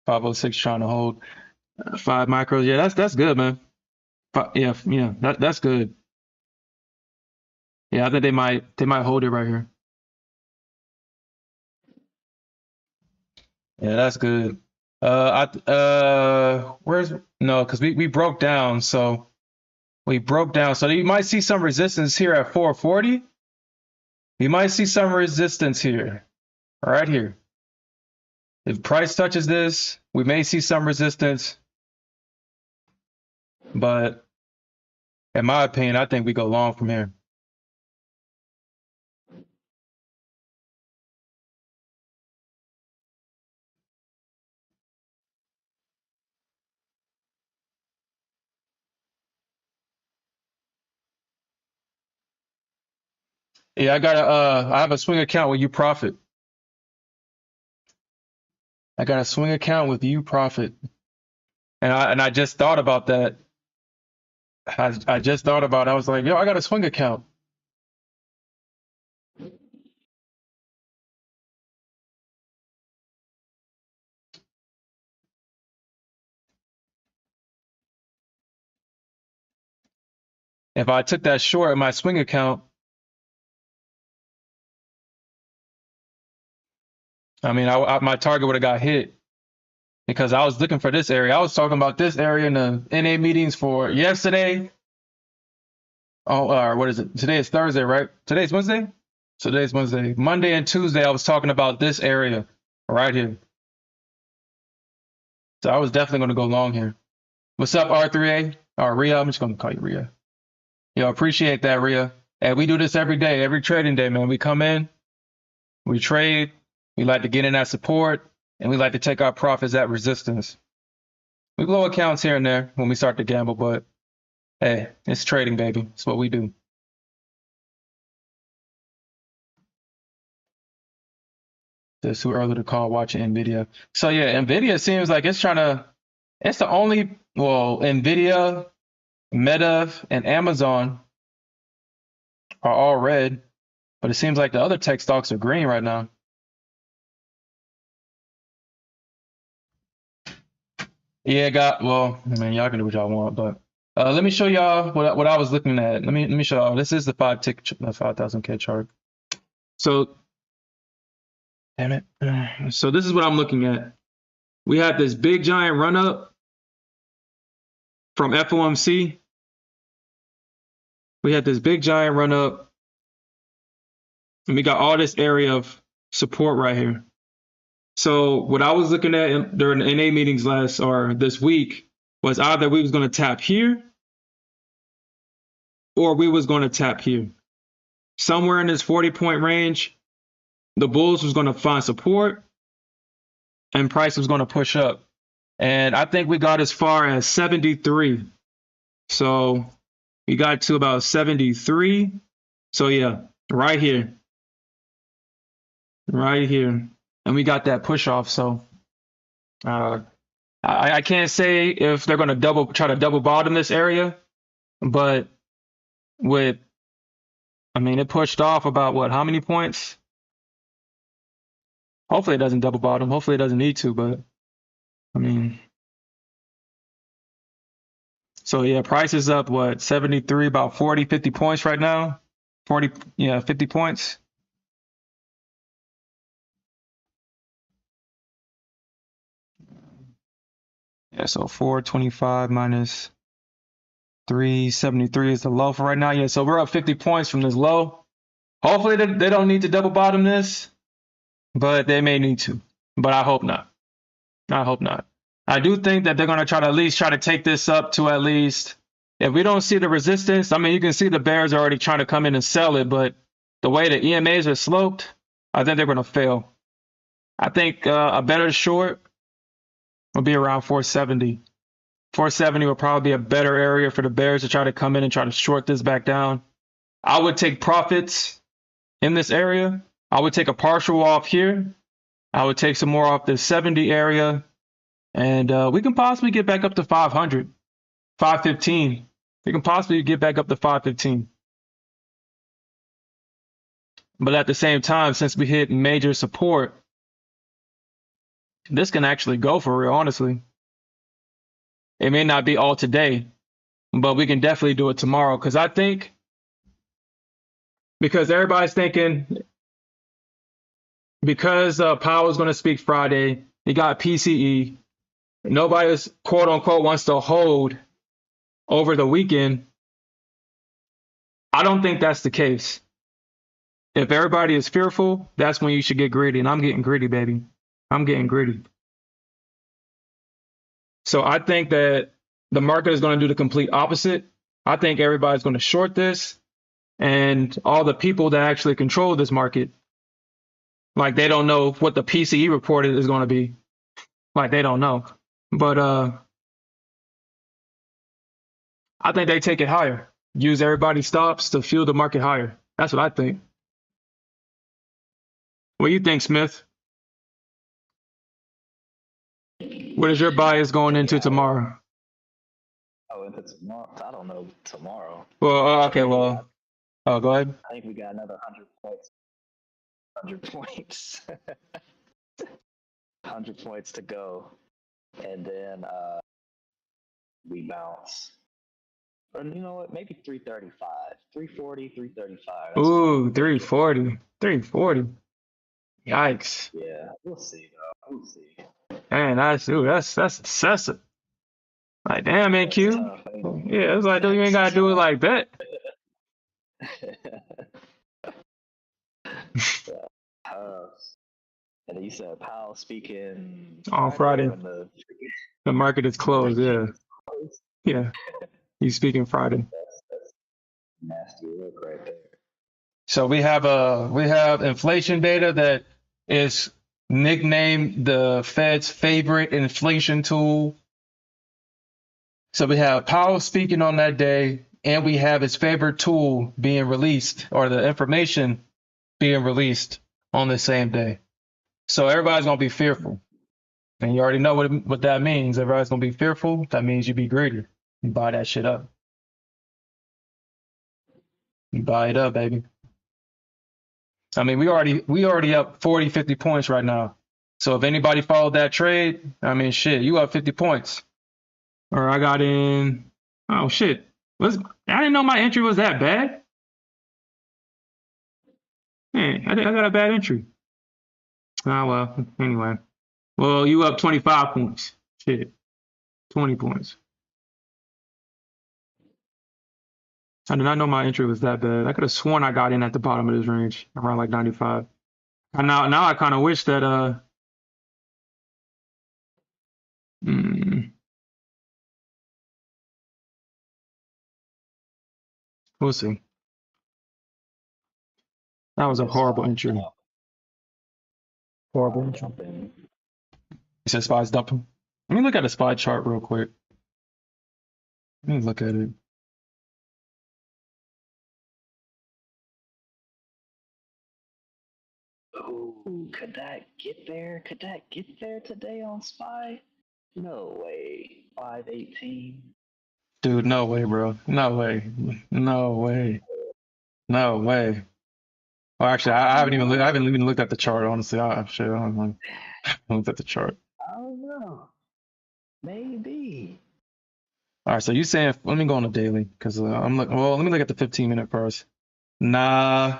506 trying to hold 5 micros. Yeah, that's good, man. Yeah, that's good. Yeah, I think they might hold it right here. Yeah, that's good. Where's no? Because we broke down, so we broke down. So you might see some resistance here at 440. You might see some resistance here, right here. If price touches this, we may see some resistance. But in my opinion, I think we go long from here. Yeah, I have a swing account with UProfit. I got a swing account with UProfit. And I just thought about that. I just thought about it. I was like, yo, I got a swing account. If I took that short in my swing account, I mean, my target would have got hit because I was looking for this area. I was talking about this area in the NA meetings for yesterday. Oh, what is it? Today is Thursday, right? Today's Wednesday? Today's Wednesday. Monday and Tuesday, I was talking about this area right here. So I was definitely going to go long here. What's up, R3A? Or Rhea? I'm just going to call you Rhea. Yo, appreciate that, Rhea. And we do this every day, every trading day, man. We come in, we trade, we like to get in that support, and we like to take our profits at resistance. We blow accounts here and there when we start to gamble, but hey, it's trading, baby. It's what we do. It's too early to call watching NVIDIA. So yeah, NVIDIA seems like it's the only, well, NVIDIA, Meta, and Amazon are all red. But it seems like the other tech stocks are green right now. Yeah, well, I mean, y'all can do what y'all want, but let me show y'all what I was looking at. Let me show y'all. This is the 5,000K chart. So, damn it. So this is what I'm looking at. We had this big giant run up from FOMC. We had this big giant run up, and we got all this area of support right here. So what I was looking at during the NA meetings this week was either we was going to tap here or we was going to tap here. Somewhere in this 40-point range, the bulls was going to find support and price was going to push up. And I think we got as far as 73. So we got to about 73. So yeah, right here. Right here. And we got that push off. So I can't say if they're going to try to double bottom this area, but I mean, it pushed off about what, how many points? Hopefully it doesn't double bottom. Hopefully it doesn't need to, but I mean, so yeah, price is up, what, 73, about 40, 50 points right now. 40, yeah, 50 points. Yeah, so 425 minus 373 is the low for right now. Yeah, so we're up 50 points from this low. Hopefully they don't need to double bottom this, but they may need to. But I hope not. I hope not. I do think that they're going to try to at least try to take this up to at least, if we don't see the resistance, I mean, you can see the bears are already trying to come in and sell it, but the way the EMAs are sloped, I think they're going to fail. I think a better short will be around 470. 470 will probably be a better area for the bears to try to come in and try to short this back down. I would take profits in this area. I would take a partial off here. I would take some more off this 70 area. And we can possibly get back up to 500, 515. We can possibly get back up to 515. But at the same time, since we hit major support, this can actually go for real, honestly. It may not be all today, but we can definitely do it tomorrow. Because I think, because everybody's thinking, because Powell is going to speak Friday, he got PCE. Nobody, quote unquote, wants to hold over the weekend. I don't think that's the case. If everybody is fearful, that's when you should get greedy. And I'm getting greedy, baby. I'm getting greedy. So I think that the market is going to do the complete opposite. I think everybody's going to short this. And all the people that actually control this market, like, they don't know what the PCE report is going to be. Like, they don't know. But I think they take it higher. Use everybody's stops to fuel the market higher. That's what I think. What do you think, Smith? What is your bias going into tomorrow? Oh, into tomorrow? I don't know tomorrow. Well, okay, well, go ahead. I think we got another 100 points. 100 points. 100 points to go. And then we bounce. Or you know what? Maybe 335. 340, 335. Ooh, 340. 340. Yikes. Yeah, we'll see, though. We'll see. Man, that's excessive. Like, damn, man, Q. Yeah, it's like, you ain't gotta do it like that. And then you said Powell speaking on Friday. When the market is closed. Yeah, yeah. He's speaking Friday. That's nasty look right there. So we have inflation data that is nicknamed the Fed's favorite inflation tool. So we have Powell speaking on that day, and we have his favorite tool being released, or the information being released on the same day. So everybody's gonna be fearful, and you already know what that means. Everybody's gonna be fearful. That means you be greedy. You buy that shit up. You buy it up, baby. I mean, we already up 40, 50 points right now. So if anybody followed that trade, I mean, shit, you up 50 points. Or I got in. Oh shit, I didn't know my entry was that bad. Man, I got a bad entry. Oh well. Anyway, well, you up 25 points. Shit, 20 points. I did not know my entry was that bad. I could have sworn I got in at the bottom of this range, around like 95. And now I kind of wish that mm, we'll see. That was a This horrible spot entry. dump, Horrible spot entry. dumping. He said SPY's dumping. Let me look at the SPY chart real quick. Let me look at it. Ooh, could that get there? Could that get there today on Spy? No way. 518. Dude, no way, bro. No way. No way. No way. Well, actually, I I don't haven't even know. I haven't even looked at the chart, honestly. Shit, I don't know. I haven't looked at the chart. I don't know. Maybe. All right, so you saying let me go on the daily because I'm looking. Well, let me look at the 15-minute first. Nah,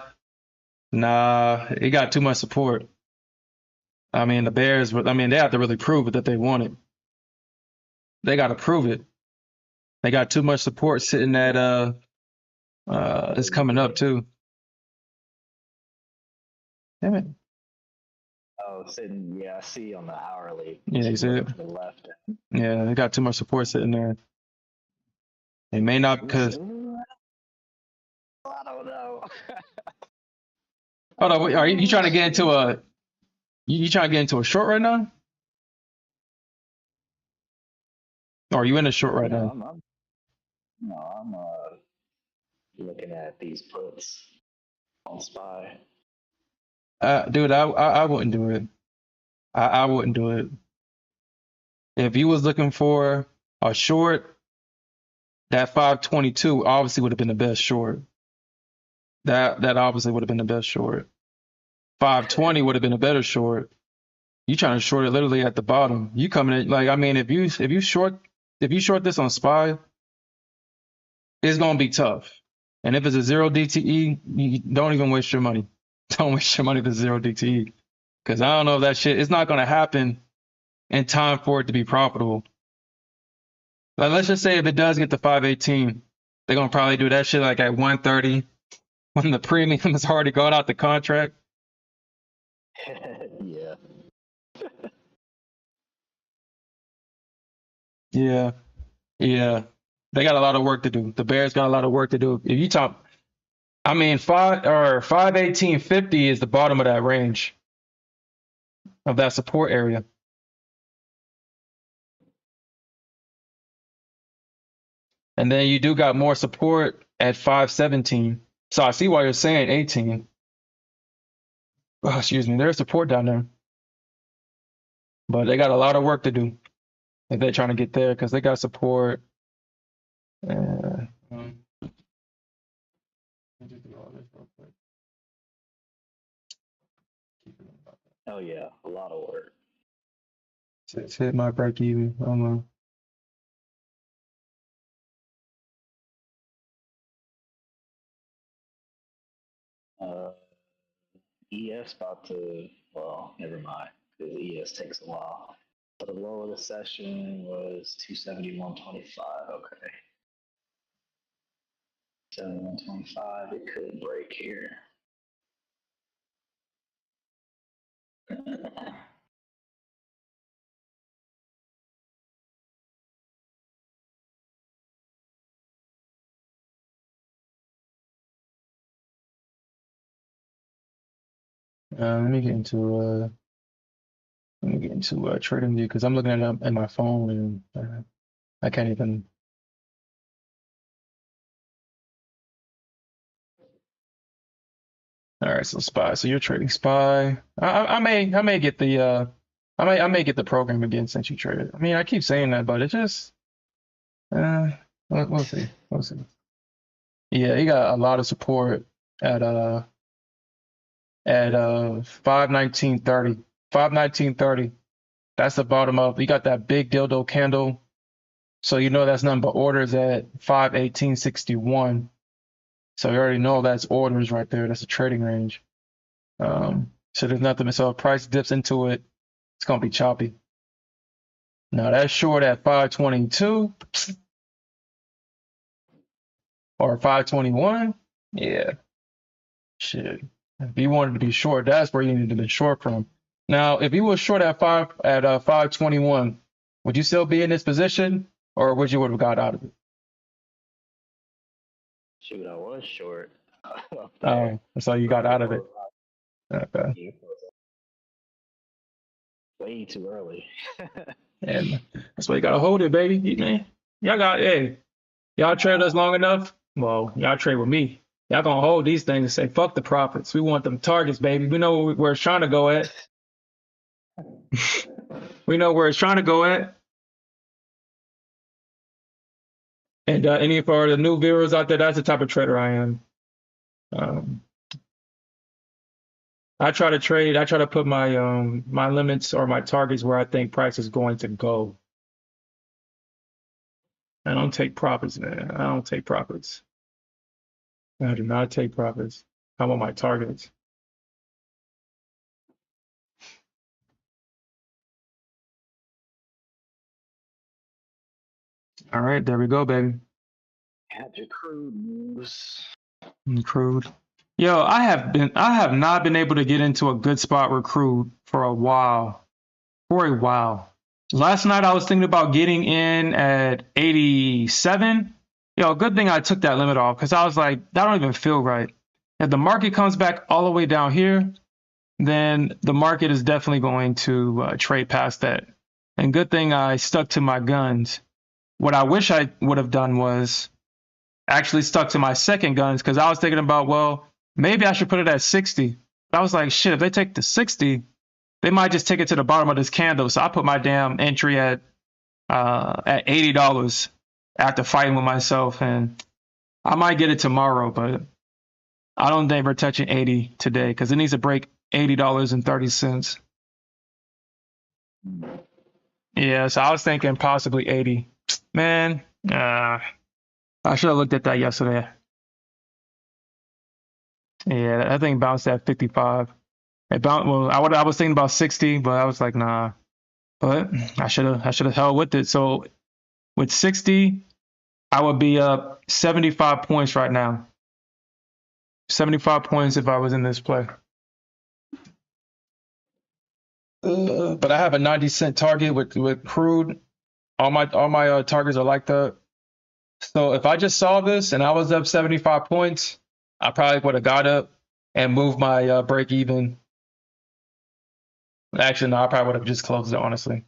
it got too much support. I mean, the Bears. I mean, they have to really prove it that they want it. They got to prove it. They got too much support sitting at it's coming up too. Damn it. Oh, sitting. Yeah, I see on the hourly. Yeah, you She's see it? looking to the left. Yeah, they got too much support sitting there. They may not because I don't know. I hold on, wait, don't are you know. trying to get into you trying to get into a short right now? Or are you in a short right No, now? I'm no, I'm looking at these puts on Spy. Dude, I wouldn't do it. I wouldn't do it. If you was looking for a short, that 522 obviously would have been the best short. That obviously would have been the best short. 520 would have been a better short. You trying to short it literally at the bottom. You coming in like I mean if you short this on SPY, it's gonna be tough. And if it's a zero DTE, you don't even waste your money. Don't waste your money if it's zero DTE. Because I don't know if that shit, it's not gonna happen in time for it to be profitable. Like let's just say if it does get to 518, they're gonna probably do that shit like at 130 when the premium is already gone out the contract. Yeah. Yeah, yeah. They got a lot of work to do. The Bears got a lot of work to do. If you talk, I mean, 518.50 is the bottom of that range of that support area. And then you do got more support at 517. So I see why you're saying 18. Oh, excuse me. There's support down there, but they got a lot of work to do if they're trying to get there because they got support. Uh, um, let me just do all this real quick. Oh yeah, a lot of work. Just hit my break even. Uh, ES about to. Well, never mind. Because ES takes a while. So the low of the session was 271.25. Okay. 71.25. It could break here. let me get into trading view because I'm looking at it at my phone and I can't even. All right, so SPY. So you're trading SPY. I may get the I may get the program again since you traded. I mean, I keep saying that, but it just we'll see. We'll see. Yeah, he got a lot of support at at 519.30. 519.30. That's the bottom of. You got that big dildo candle. So you know that's nothing but orders at 518.61. So you already know that's orders right there. That's a trading range. So there's nothing. So if price dips into it, it's gonna be choppy. Now that's short at 522 or 521. Yeah, shit. If you wanted to be short, that's where you needed to be short from. Now, if you were short at 521, would you still be in this position, or would you would have got out of it? Shoot, I was short. Up there. Oh, so you got out of it. Okay. Yeah, way too early. And that's why you gotta hold it, baby. Man, y'all got, hey, y'all trade us long enough. Well, y'all trade with me. Y'all gonna hold these things and say, fuck the profits. We want them targets, baby. We know where it's trying to go at. We know where it's trying to go at. And any for the new viewers out there, that's the type of trader I am. Um, I try to trade. I try to put my limits or my targets where I think price is going to go. I don't take profits, man. I don't take profits. I do not take profits. I want my targets. All right, there we go, baby. Had your crude news. Crude. Yo, I have not been able to get into a good spot with crude for a while. For a while. Last night I was thinking about getting in at 87. Yo, good thing I took that limit off because I was like, that don't even feel right. If the market comes back all the way down here, then the market is definitely going to trade past that. And good thing I stuck to my guns. What I wish I would have done was actually stuck to my second guns because I was thinking about, well, maybe I should put it at 60. But I was like, shit, if they take the 60, they might just take it to the bottom of this candle. So I put my damn entry at $80 after fighting with myself, and I might get it tomorrow, but I don't think we're touching 80 today because it needs to break $80.30. Yeah, so I was thinking possibly 80. Man, I should have looked at that yesterday. Yeah, that thing bounced at 55. It bounced, well, I was thinking about 60, but I was like, nah. But I should have held with it. So with 60, I would be up 75 points right now. 75 points if I was in this play. But I have a 90-cent target with crude. All my targets are like that. So if I just saw this and I was up 75 points, I probably would have got up and moved my break even. Actually, no, I probably would have just closed it honestly,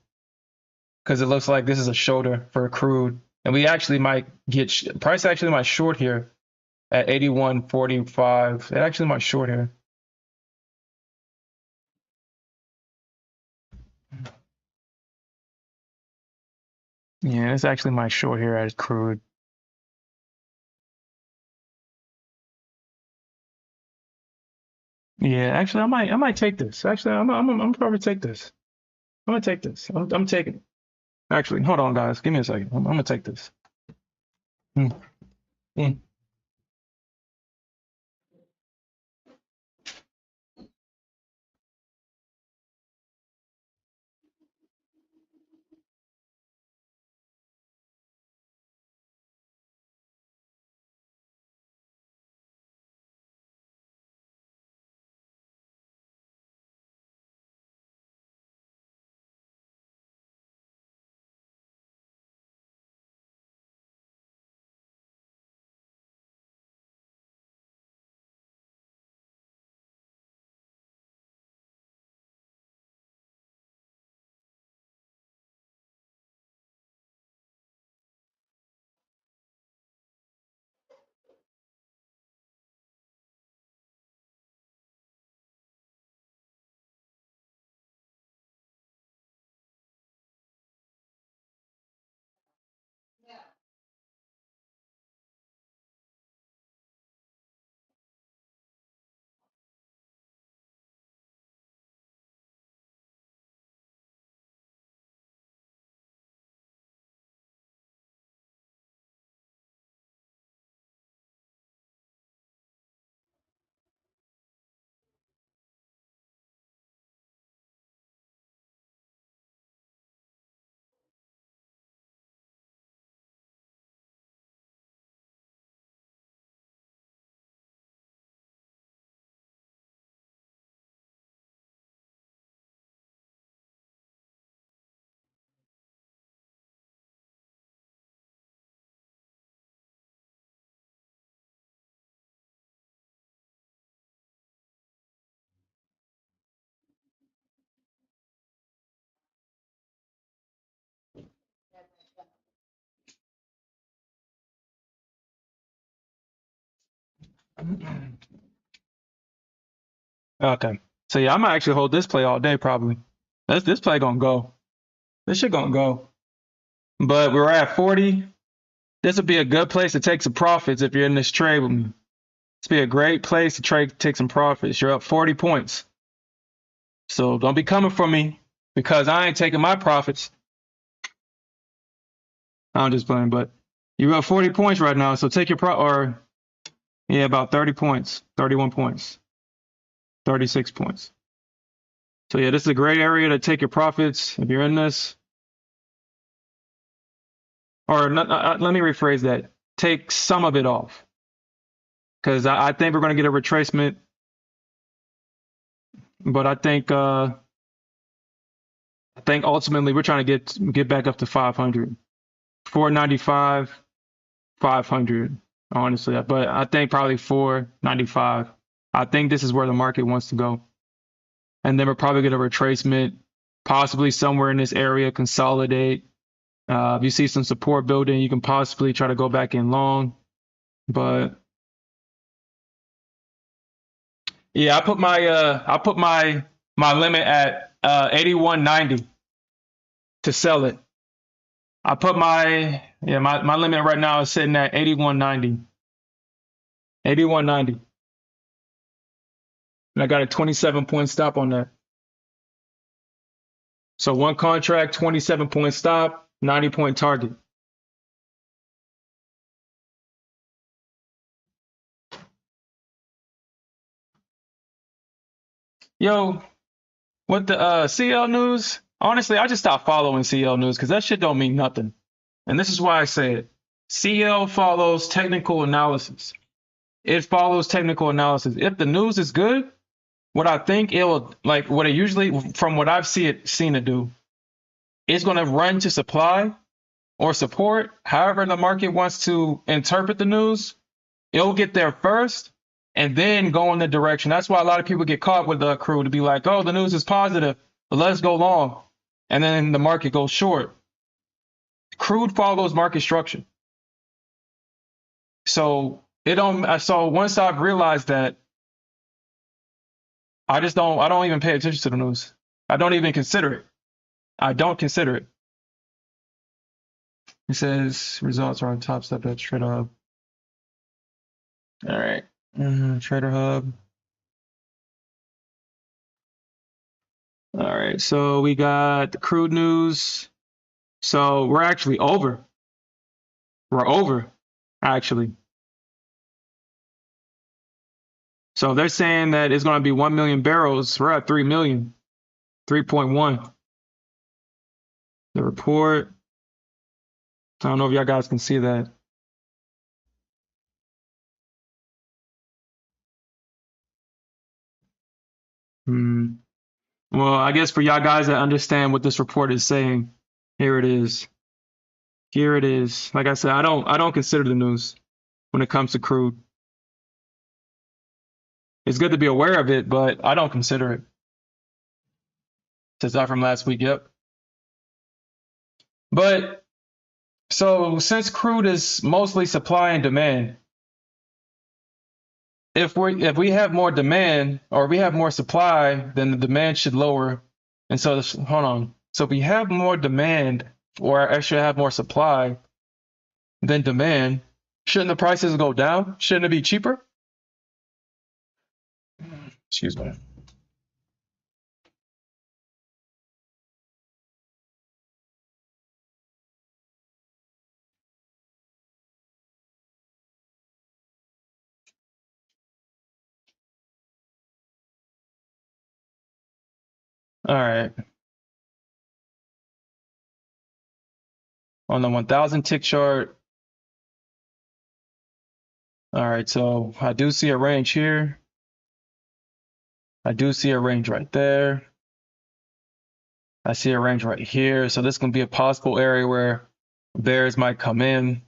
because it looks like this is a shoulder for crude, and we actually might get price actually might short here at 81.45. It actually might short here. Yeah, it's actually my short here at crude. Yeah, actually, I might take this. Actually, I'm probably take this. I'm gonna take this. I'm taking it. Actually, hold on, guys. Give me a second. I'm gonna take this. Hmm. Hmm. Okay. So yeah, I might actually hold this play all day probably. This play gonna go. This shit gonna go. But we're at 40. This would be a good place to take some profits if you're in this trade with me. This would be a great place to trade, take some profits. You're up 40 points. So don't be coming for me because I ain't taking my profits. I'm just playing, but you're up 40 points right now. So take your or yeah, about 30 points, 31 points, 36 points. So yeah, this is a great area to take your profits if you're in this. Or let me rephrase that. Take some of it off because I think we're going to get a retracement, but I think ultimately we're trying to get back up to 500, 495, 500. Honestly, but I think probably 495. I think this is where the market wants to go, and then we're probably get a retracement, possibly somewhere in this area, consolidate. If you see some support building, you can possibly try to go back in long, but yeah, I put my limit at 81.90 to sell it. I put my limit right now is sitting at 81.90. 81.90. And I got a 27-point stop on that. So one contract, 27-point stop, 90-point target. Yo, what the CL news? Honestly, I just stopped following CL news because that shit don't mean nothing. And this is why I say it. CL follows technical analysis. It follows technical analysis. If the news is good, what I think it will like what it usually from what I've seen it do, it's gonna run to supply or support, however the market wants to interpret the news. It'll get there first and then go in the direction. That's why a lot of people get caught with the crew to be like, oh, the news is positive, but let's go long. And then the market goes short. Crude follows market structure. So once I've realized that, I don't even pay attention to the news. I don't even consider it. I don't consider it. It says results are on top step at Trader Hub. All right. Trader Hub. All right. So we got the crude news. So we're actually over. We're over, actually. So they're saying that it's going to be 1 million barrels. We're at 3 million, 3.1. The report. I don't know if y'all guys can see that. Well, I guess for y'all guys that understand what this report is saying, here it is. Here it is. Like I said, I don't consider the news when it comes to crude. It's good to be aware of it, but I don't consider it. Says that from last week, yep. But so since crude is mostly supply and demand, if we have more demand or we have more supply, then the demand should lower. And so hold on. So if we have more demand or actually have more supply than demand, shouldn't the prices go down? Shouldn't it be cheaper? Excuse me. All right. On the 1000 tick chart. All right. So I do see a range here. I do see a range right there. I see a range right here. So this can be a possible area where bears might come in.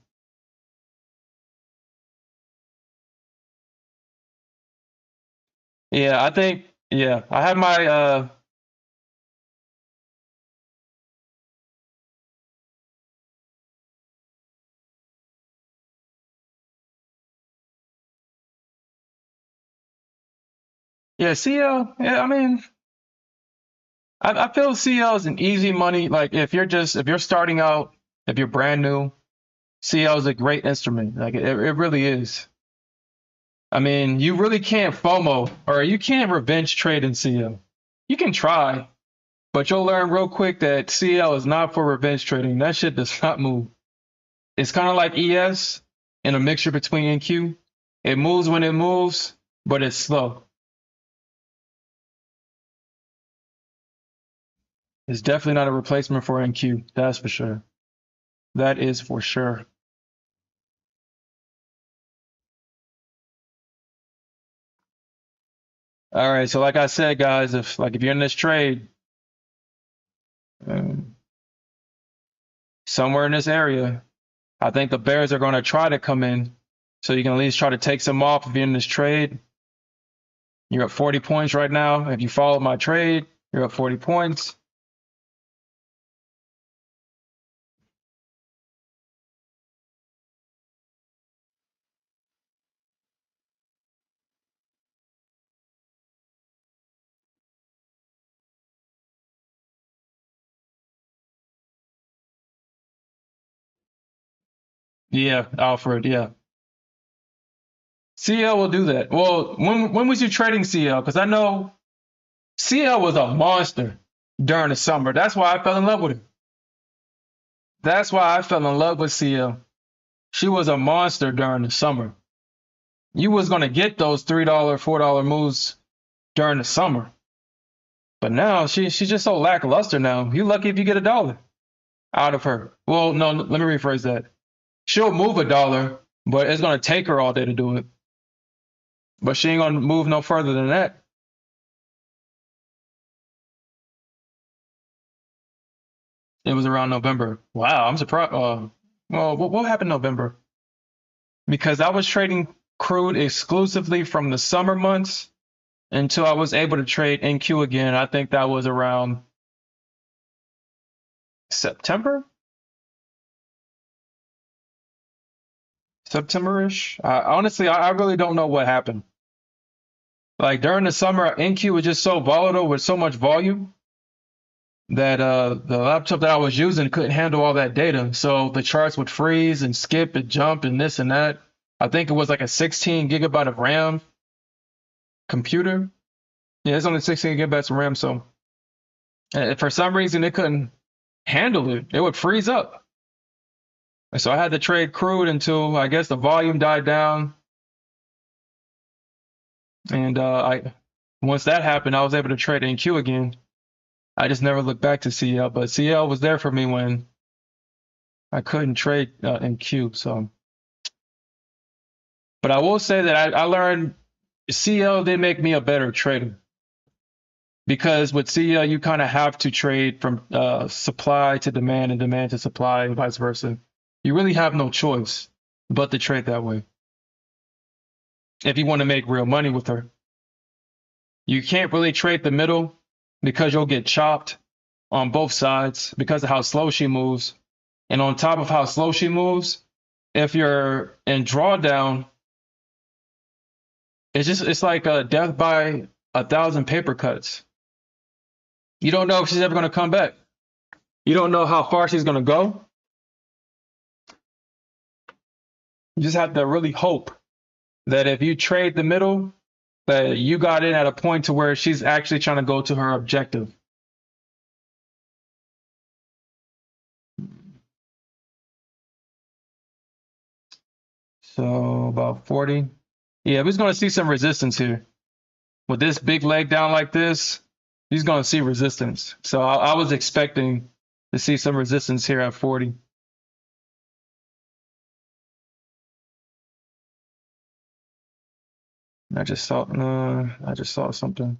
Yeah, I think, yeah, I have my Yeah, CL. Yeah, I mean, I feel CL is an easy money. Like if you're starting out, if you're brand new, CL is a great instrument. Like it really is. I mean, you really can't FOMO or you can't revenge trade in CL. You can try, but you'll learn real quick that CL is not for revenge trading. That shit does not move. It's kind of like ES in a mixture between NQ. It moves when it moves, but it's slow. It's definitely not a replacement for NQ. That's for sure. That is for sure. All right. So like I said, guys, if you're in this trade, um, somewhere in this area, I think the bears are going to try to come in, so you can at least try to take some off if you're in this trade. You're up 40 points right now. If you follow my trade, you're up 40 points. Yeah, Alfred. Yeah, CL will do that. Well, when was you trading CL? Because I know CL was a monster during the summer. That's why I fell in love with her. That's why I fell in love with CL. She was a monster during the summer. You was gonna get those $3, $4 moves during the summer. But now she's just so lackluster now. You lucky if you get $1 out of her. Well, no, let me rephrase that. She'll move $1, but it's gonna take her all day to do it. But she ain't gonna move no further than that. It was around November. Wow, I'm surprised. Well, what happened in November? Because I was trading crude exclusively from the summer months until I was able to trade NQ again. I think that was around September, September-ish. Honestly, I really don't know what happened. Like during the summer, NQ was just so volatile with so much volume that the laptop that I was using couldn't handle all that data. So the charts would freeze and skip and jump and this and that. I think it was like a 16 gigabyte of RAM computer. Yeah, it's only 16 gigabytes of RAM. So for some reason, it couldn't handle it. It would freeze up. So I had to trade crude until I guess the volume died down. And I once that happened, I was able to trade NQ again. I just never looked back to CL, but CL was there for me when I couldn't trade NQ. So, but I will say that I learned CL did make me a better trader because with CL you kind of have to trade from supply to demand and demand to supply and vice versa. You really have no choice but to trade that way if you want to make real money with her. You can't really trade the middle because you'll get chopped on both sides because of how slow she moves. And on top of how slow she moves, if you're in drawdown, it's like a death by 1,000 paper cuts. You don't know if she's ever going to come back. You don't know how far she's going to go. You just have to really hope that if you trade the middle, that you got in at a point to where she's actually trying to go to her objective. So about 40. Yeah, we're going to see some resistance here. With this big leg down like this, he's going to see resistance. So I was expecting to see some resistance here at 40. I just saw something.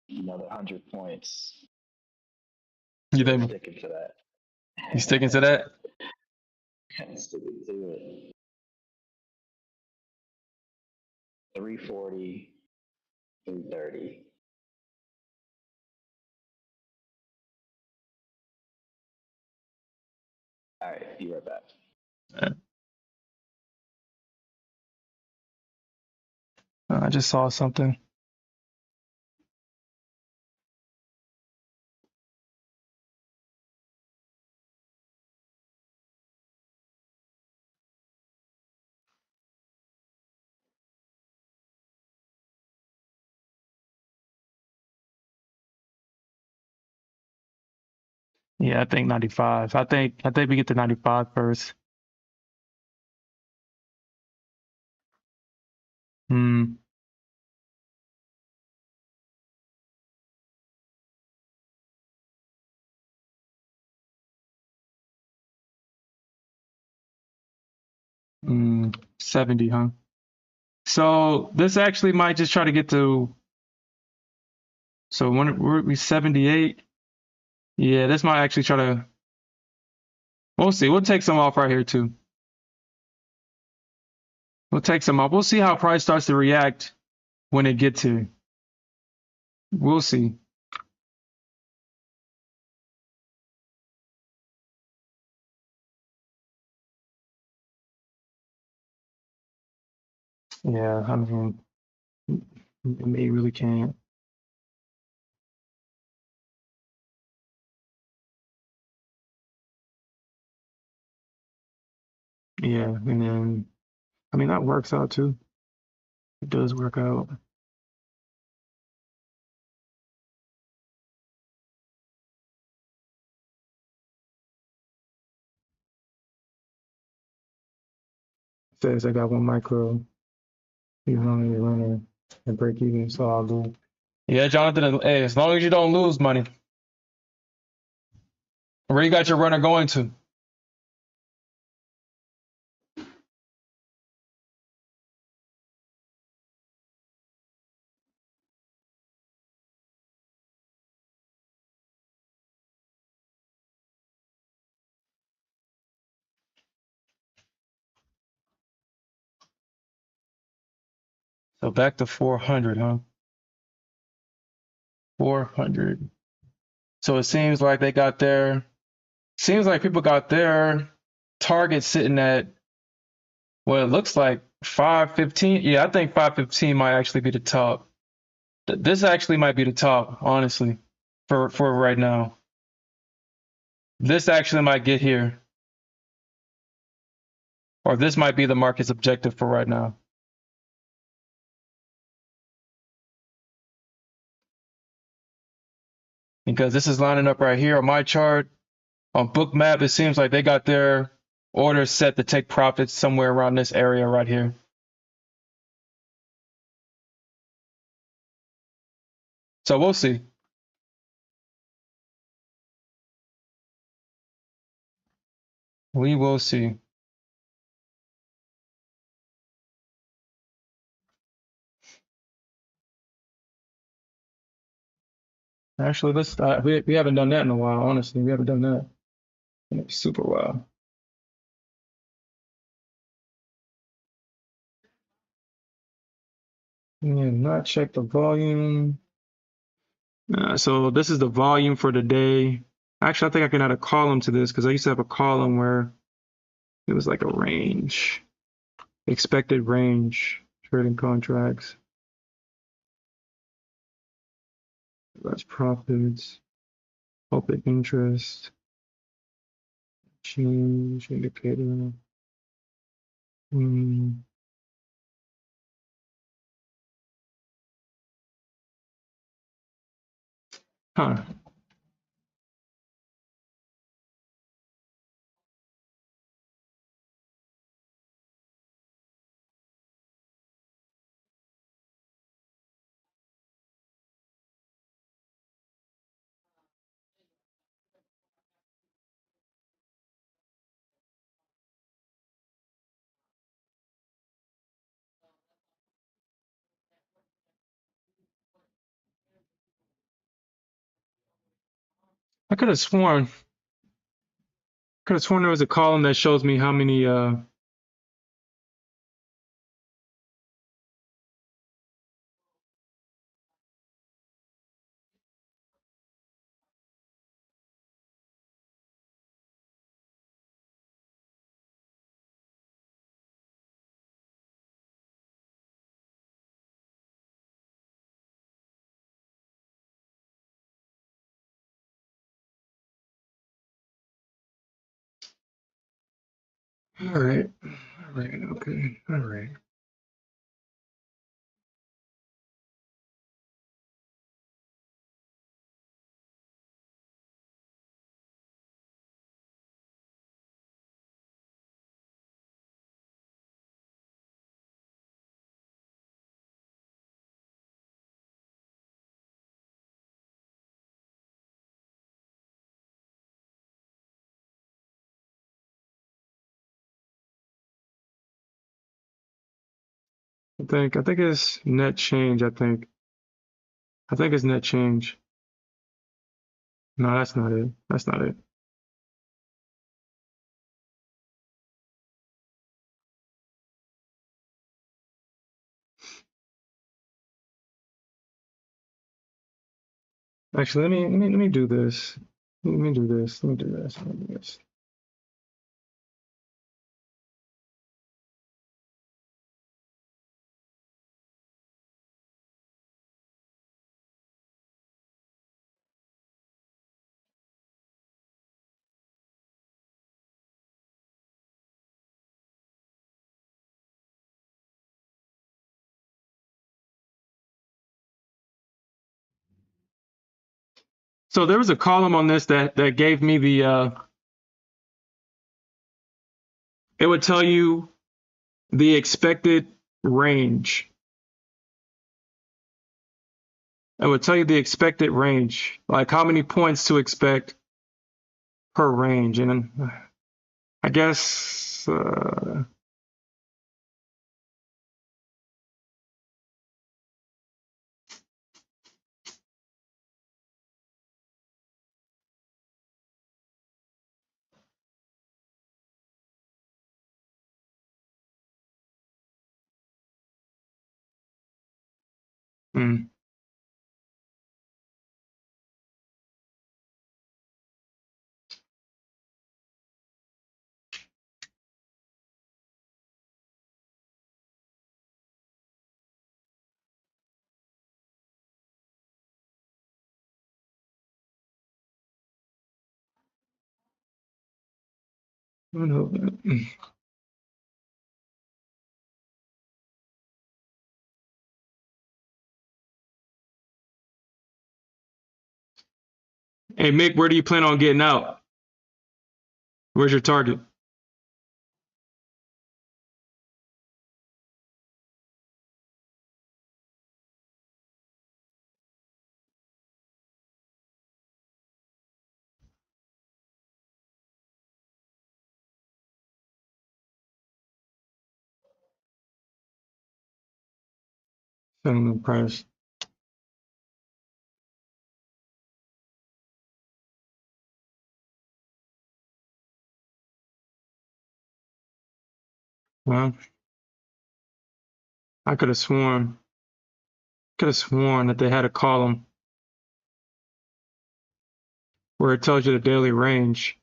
Another 100 points. You Still think sticking to that. you sticking to that? Sticking to it. 340, 330. All right, be right back. I just saw something. Yeah, I think 95. I think we get to 95 first. Hmm. Mm, 70, huh? So this actually might just try to get to. So when we're 78, yeah, this might actually try to. We'll see. We'll take some off right here too. We'll take some off. We'll see how price starts to react when it gets here. We'll see. Yeah, I mean, it really can't. Yeah, and then I mean that works out too. It does work out. Says I got one micro, even on the runner and break even, so I'll do. Yeah, Jonathan. Hey, as long as you don't lose money, where you got your runner going to? So back to 400, huh? 400. So it seems like they got their. Seems like people got their target sitting at what it looks like 515. Yeah, I think 515 might actually be the top. This actually might be the top, honestly, for right now. This actually might get here, or this might be the market's objective for right now. Because this is lining up right here on my chart. On Bookmap, it seems like they got their orders set to take profits somewhere around this area right here. So we'll see. We will see. Actually, let's. We haven't done that in a while. Honestly, we haven't done that in a super while. And not check the volume. So this is the volume for the day. Actually, I think I can add a column to this because I used to have a column where it was like a range, expected range, trading contracts. That's profits, open interest, change indicator. Hmm. Huh. I could have sworn there was a column that shows me how many All right. All right. Okay. All right. I think it's net change. I think it's net change. No, that's not it. That's not it. Actually, let me do this. Let me do this. Let me do this. Let me do this. So there was a column on this that gave me the it would tell you the expected range. It would tell you the expected range, like how many points to expect per range. And I guess hmm. I don't know. Hey Mick, where do you plan on getting out? Where's your target? Settlement price. Well, I could have sworn that they had a column where it tells you the daily range.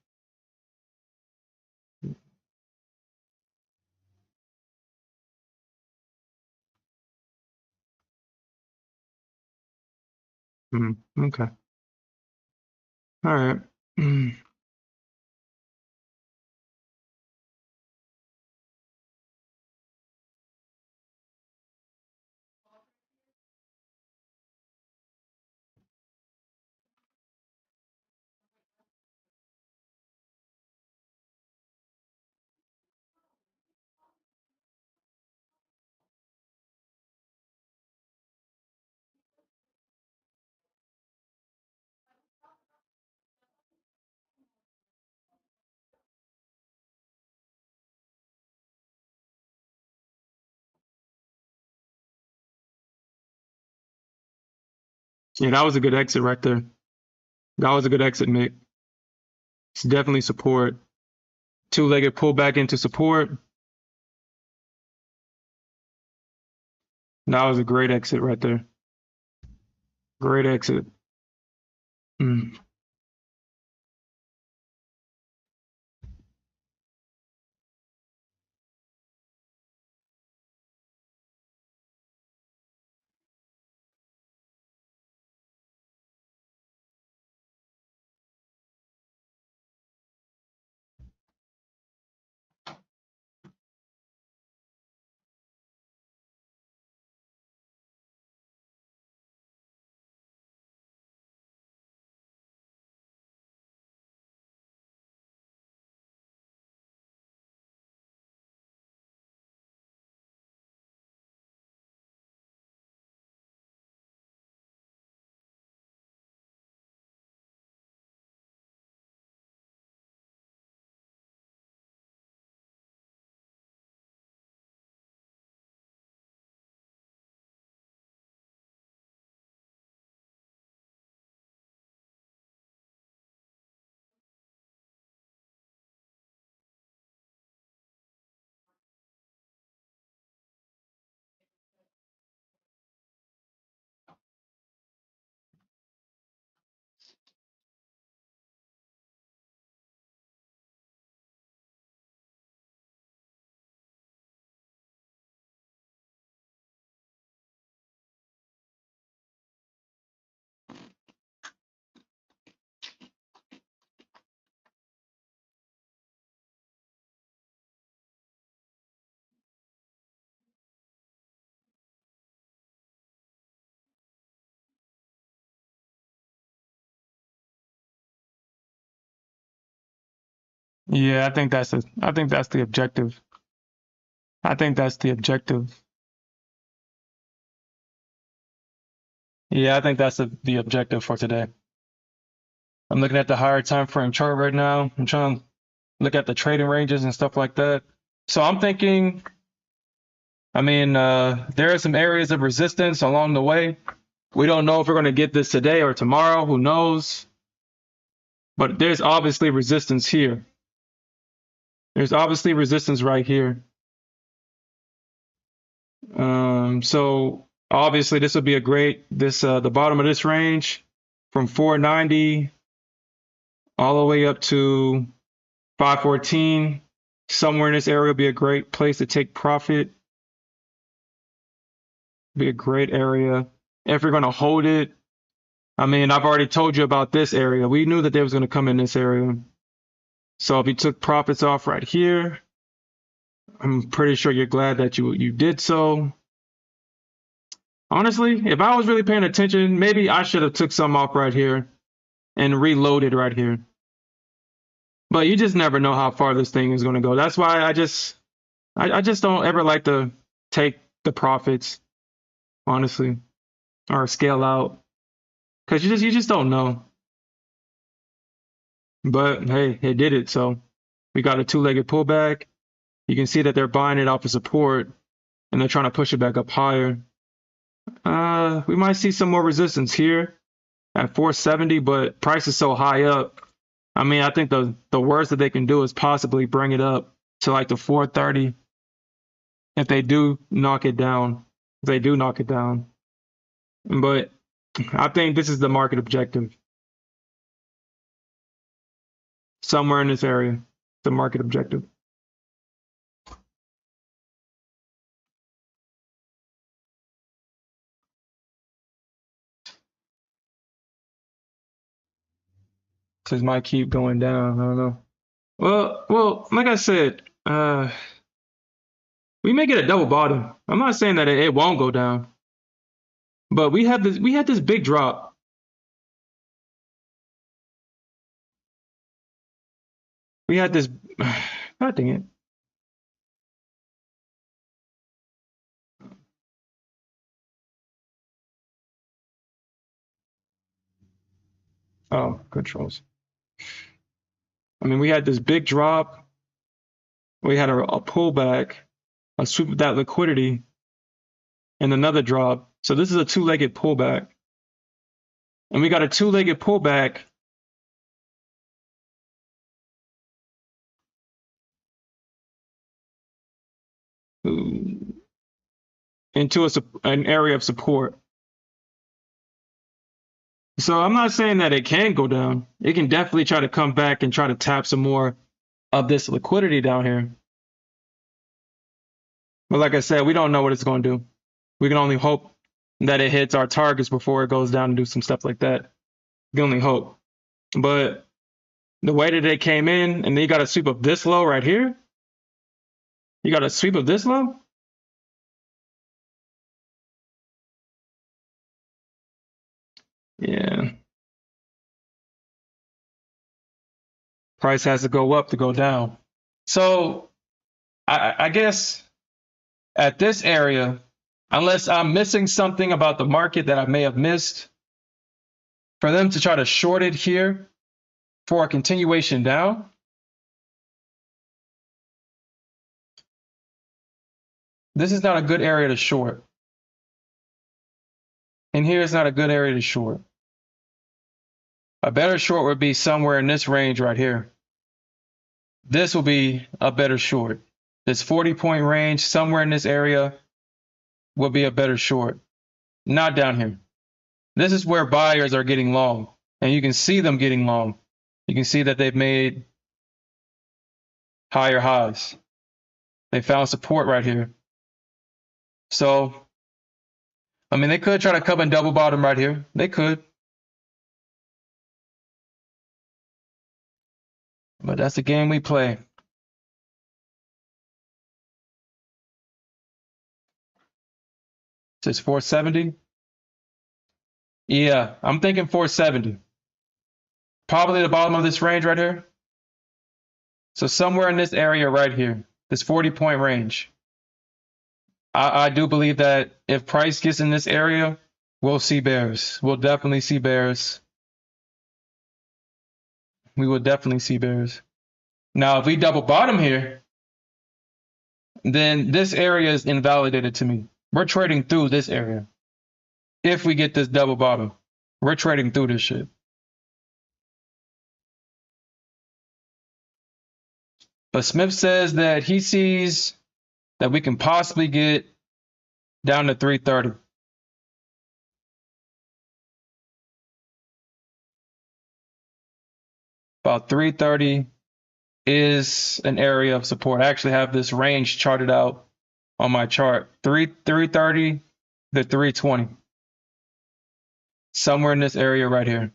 Hmm. Okay. All right. Yeah, that was a good exit right there. That was a good exit, Mick. It's definitely support. Two-legged pullback into support. That was a great exit right there. Great exit. Mm. Yeah, I think that's the objective. I think that's the objective. Yeah, I think that's the objective for today. I'm looking at the higher time frame chart right now. I'm trying to look at the trading ranges and stuff like that. So I'm thinking, I mean, there are some areas of resistance along the way. We don't know if we're going to get this today or tomorrow. Who knows? But there's obviously resistance here. There's obviously resistance right here. So obviously this would be a great, the bottom of this range from 490 all the way up to 514. Somewhere in this area would be a great place to take profit. Be a great area. If you're going to hold it, I mean, I've already told you about this area. We knew that they was going to come in this area. So if you took profits off right here, I'm pretty sure you're glad that you did so. Honestly, if I was really paying attention, maybe I should have took some off right here and reloaded right here. But you just never know how far this thing is going to go. That's why I just don't ever like to take the profits, honestly, or scale out, because you just don't know. But hey, it did it. So we got a two-legged pullback. You can see that they're buying it off of support and they're trying to push it back up higher. We might see some more resistance here at 470, but price is so high up. I mean, I think the worst that they can do is possibly bring it up to like the 430 if they do knock it down. If they do knock it down. But I think this is the market objective. Somewhere in this area, the market objective. This might keep going down. I don't know. Well, like I said, we may get a double bottom. I'm not saying that it won't go down, but we had this big drop. We had this. God dang it. Oh, controls. I mean, we had this big drop. We had a pullback, a sweep of that liquidity, and another drop. So this is a two-legged pullback. And we got a two-legged pullback. Into an area of support. So I'm not saying that it can go down. It can definitely try to come back and try to tap some more of this liquidity down here. But like I said, we don't know what it's going to do. We can only hope that it hits our targets before it goes down and do some stuff like that. We can only hope. But the way that they came in, and then you got a sweep of this low right here. You got a sweep of this low. Yeah. Price has to go up to go down. So I guess at this area, unless I'm missing something about the market that I may have missed, for them to try to short it here for a continuation down, this is not a good area to short. And here is not a good area to short. A better short would be somewhere in this range right here. This will be a better short. This 40-point range, somewhere in this area, will be a better short. Not down here. This is where buyers are getting long. And you can see them getting long. You can see that they've made higher highs. They found support right here. So, I mean, they could try to come and double bottom right here. They could. But that's the game we play. It's 470. Yeah, I'm thinking 470. Probably the bottom of this range right here. So somewhere in this area right here, this 40-point range. I do believe that if price gets in this area, we'll see bears. We'll definitely see bears. We will definitely see bears. Now, if we double bottom here, then this area is invalidated to me. We're trading through this area. If we get this double bottom, we're trading through this shit. But Smith says that he sees that we can possibly get down to 330. About 330 is an area of support. I actually have this range charted out on my chart. 330 to 320. Somewhere in this area right here.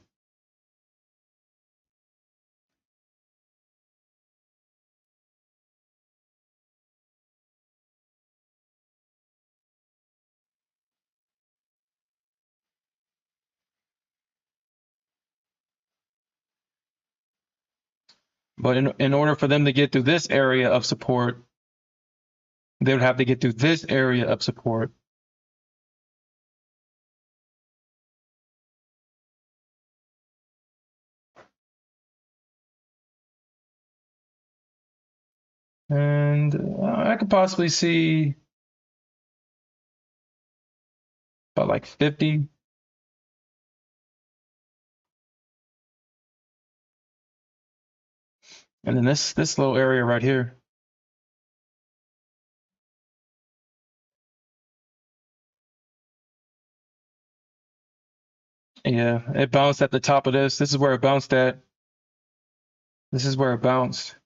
But in order for them to get through this area of support, they would have to get through this area of support. And I could possibly see about like 50. And then this little area right here. Yeah, it bounced at the top of this. This is where it bounced at. This is where it bounced.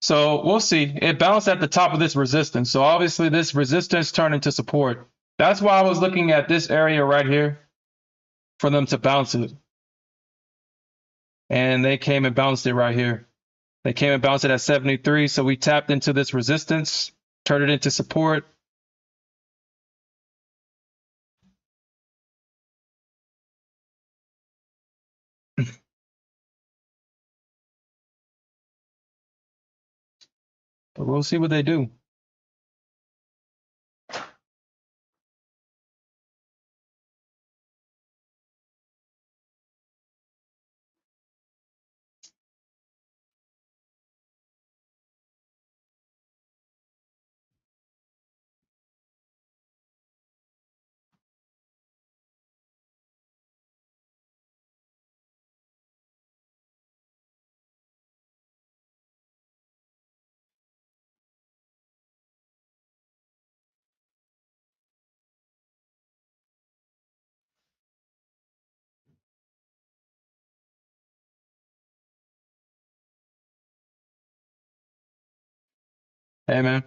So we'll see. It bounced at the top of this resistance. So obviously this resistance turned into support. That's why I was looking at this area right here for them to bounce it. And they came and bounced it right here. They came and bounced it at 73. So we tapped into this resistance, turned it into support. But we'll see what they do. Hey, man.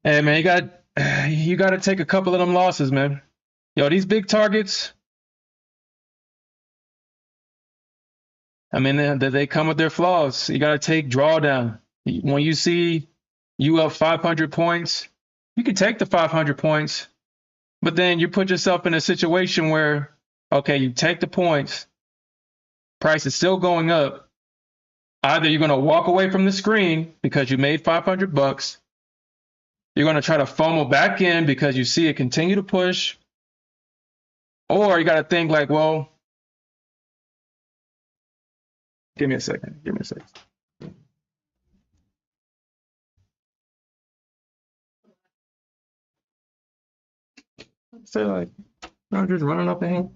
Hey, man, you got to take a couple of them losses, man. Yo, these big targets, I mean, they come with their flaws. You got to take drawdown. When you see you up 500 points, you can take the 500 points, but then you put yourself in a situation where, okay, you take the points, price is still going up. Either you're going to walk away from the screen because you made 500 bucks. You're going to try to FOMO back in because you see it continue to push. Or you got to think like, well, give me a second. Give me a second. So like, I'm just running up ahead.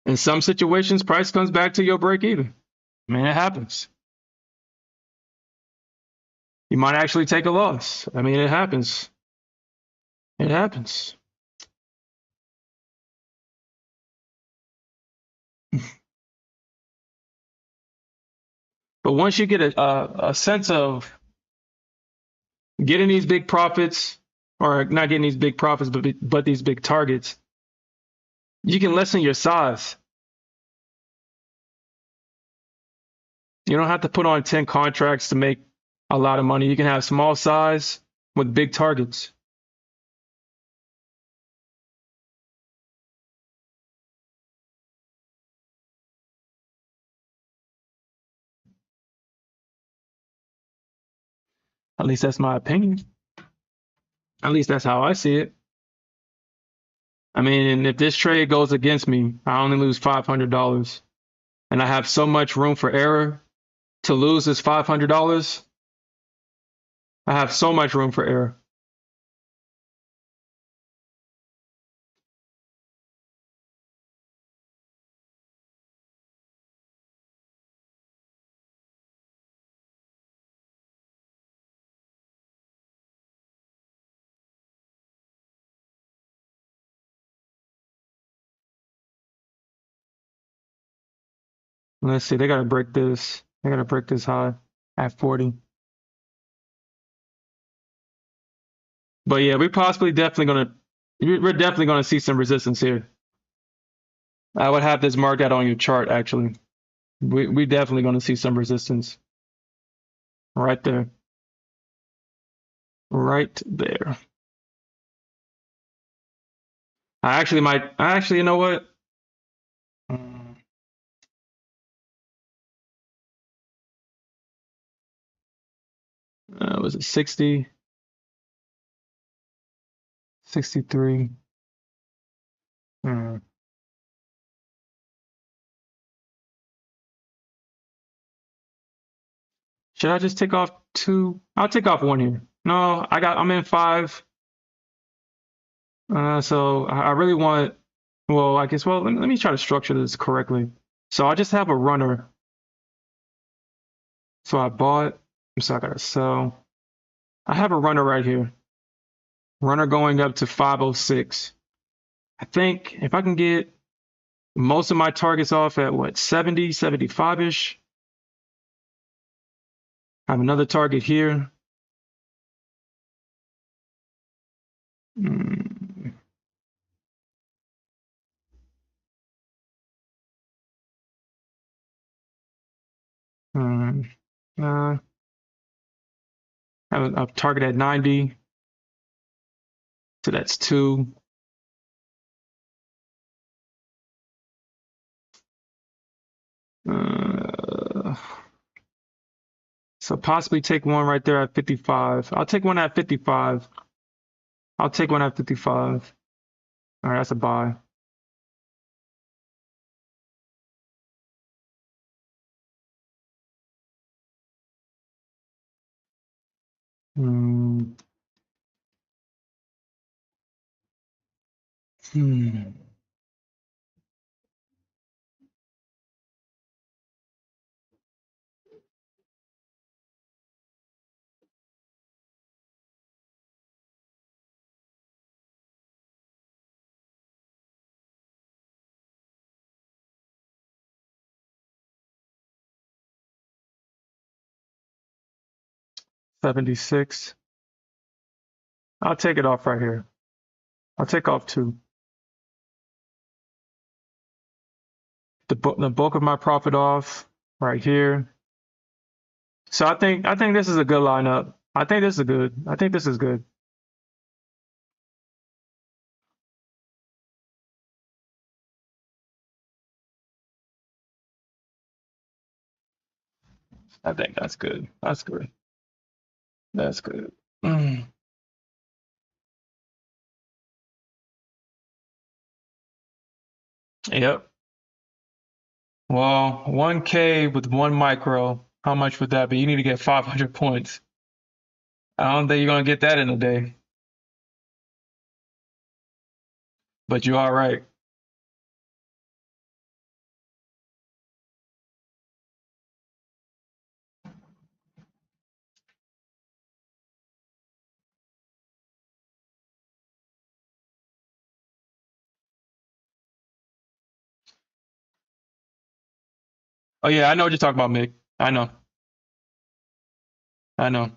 In some situations, price comes back to your break even. I mean, it happens. You might actually take a loss. I mean, it happens. It happens. But once you get a sense of getting these big profits, or not getting these big profits, but these big targets, you can lessen your size. You don't have to put on 10 contracts to make a lot of money. You can have small size with big targets. At least that's my opinion. At least that's how I see it. I mean, if this trade goes against me, I only lose $500. And I have so much room for error to lose this $500. I have so much room for error. Let's see, they gotta break this. They gotta break this high at 40. But yeah, we're definitely gonna see some resistance here. I would have this marked out on your chart actually. We definitely gonna see some resistance. Right there. Right there. You know what? Was it 60? 63? Hmm. Should I just take off two? I'll take off one here. No, I'm in five. So I really want, well, I guess, well, let me try to structure this correctly. So I just have a runner. So I bought, so I gotta sell. I have a runner right here. Runner going up to 506. I think if I can get most of my targets off at what, 70, 75-ish. I have another target here. Mm. I have a target at 90. So that's two. Uh, so possibly take one right there at 55. I'll take one at 55. I'll take one at 55. All right, that's a buy. Hmm. Hmm. $76. I'll take it off right here. I'll take off two. The bulk of my profit off right here. So I think this is a good lineup. I think this is good. I think this is good. I think that's good. That's good. That's good. Mm. Yep. Well, 1K with one micro. How much would that be? You need to get 500 points. I don't think you're gonna get that in a day, but you are right. Oh yeah, I know what you're talking about, Mick. I know. I know.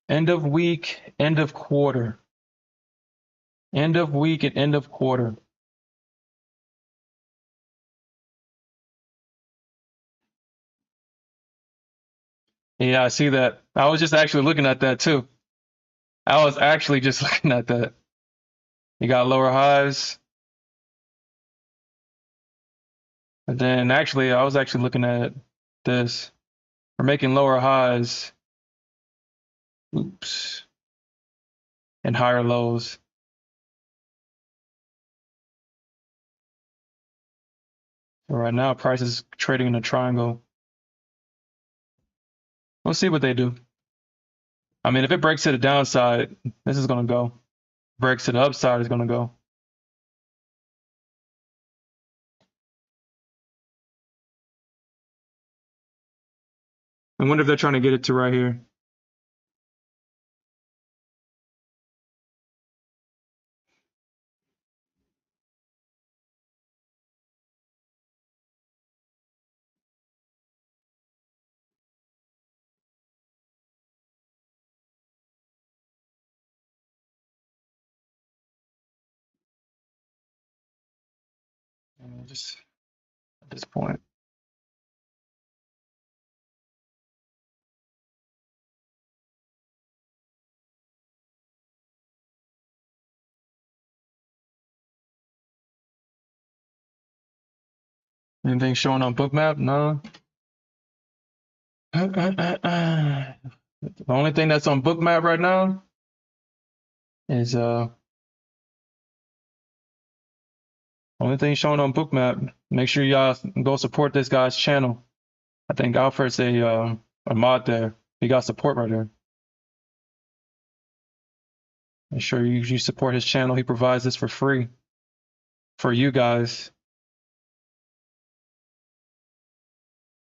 End of week, end of quarter. End of week and end of quarter. Yeah, I see that. I was just actually looking at that too. I was actually just looking at that. You got lower highs. And then actually, I was actually looking at this. We're making lower highs. Oops. And higher lows. So right now, price is trading in a triangle. We'll see what they do. I mean, if it breaks to the downside, this is going to go. Breaks to the upside is going to go. I wonder if they're trying to get it to right here. Just at this point. Anything showing on bookmap? No. The only thing that's on bookmap right now is only thing showing on bookmap. Make sure y'all go support this guy's channel. I think Alfred's a mod there. He got support right there. Make sure you support his channel. He provides this for free for you guys.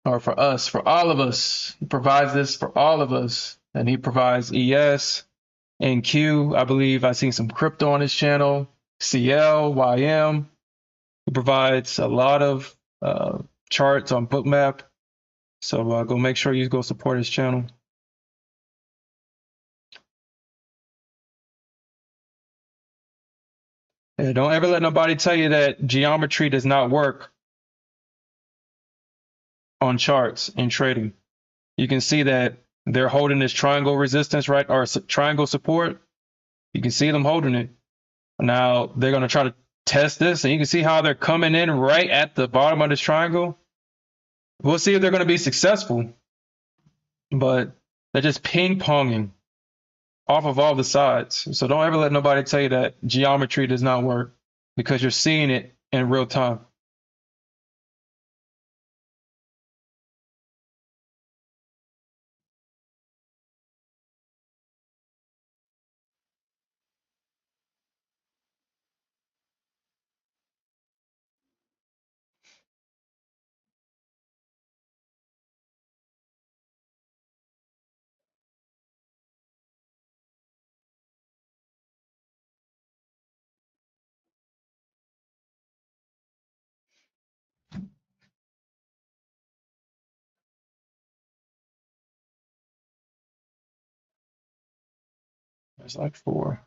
Or for us, for all of us. He provides this for all of us. And he provides ES and Q. I believe I've seen some crypto on his channel, CL, YM. He provides a lot of charts on bookmap. So go make sure you go support his channel. Yeah, don't ever let nobody tell you that geometry does not work on charts in trading. You can see that they're holding this triangle resistance, right? Or triangle support. You can see them holding it. Now they're going to try to test this, and you can see how they're coming in right at the bottom of this triangle. We'll see if they're going to be successful, but they're just ping-ponging off of all the sides. So don't ever let nobody tell you that geometry does not work, because you're seeing it in real time. There's like 4.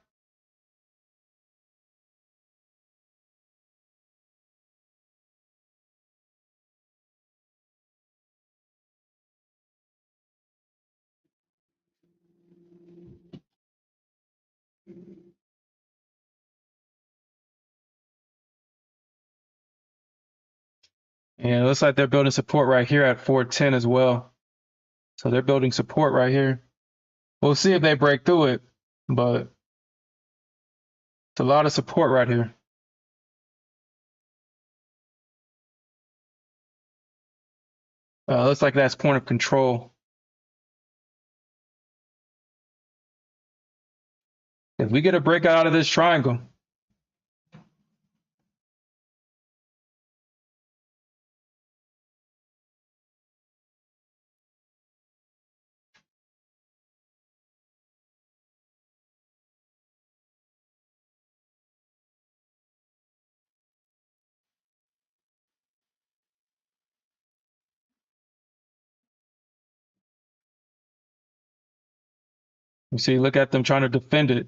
And it looks like they're building support right here at 410 as well. So they're building support right here. We'll see if they break through it, but it's a lot of support right here. Looks like that's point of control. If we get a breakout out of this triangle, You see, look at them trying to defend it.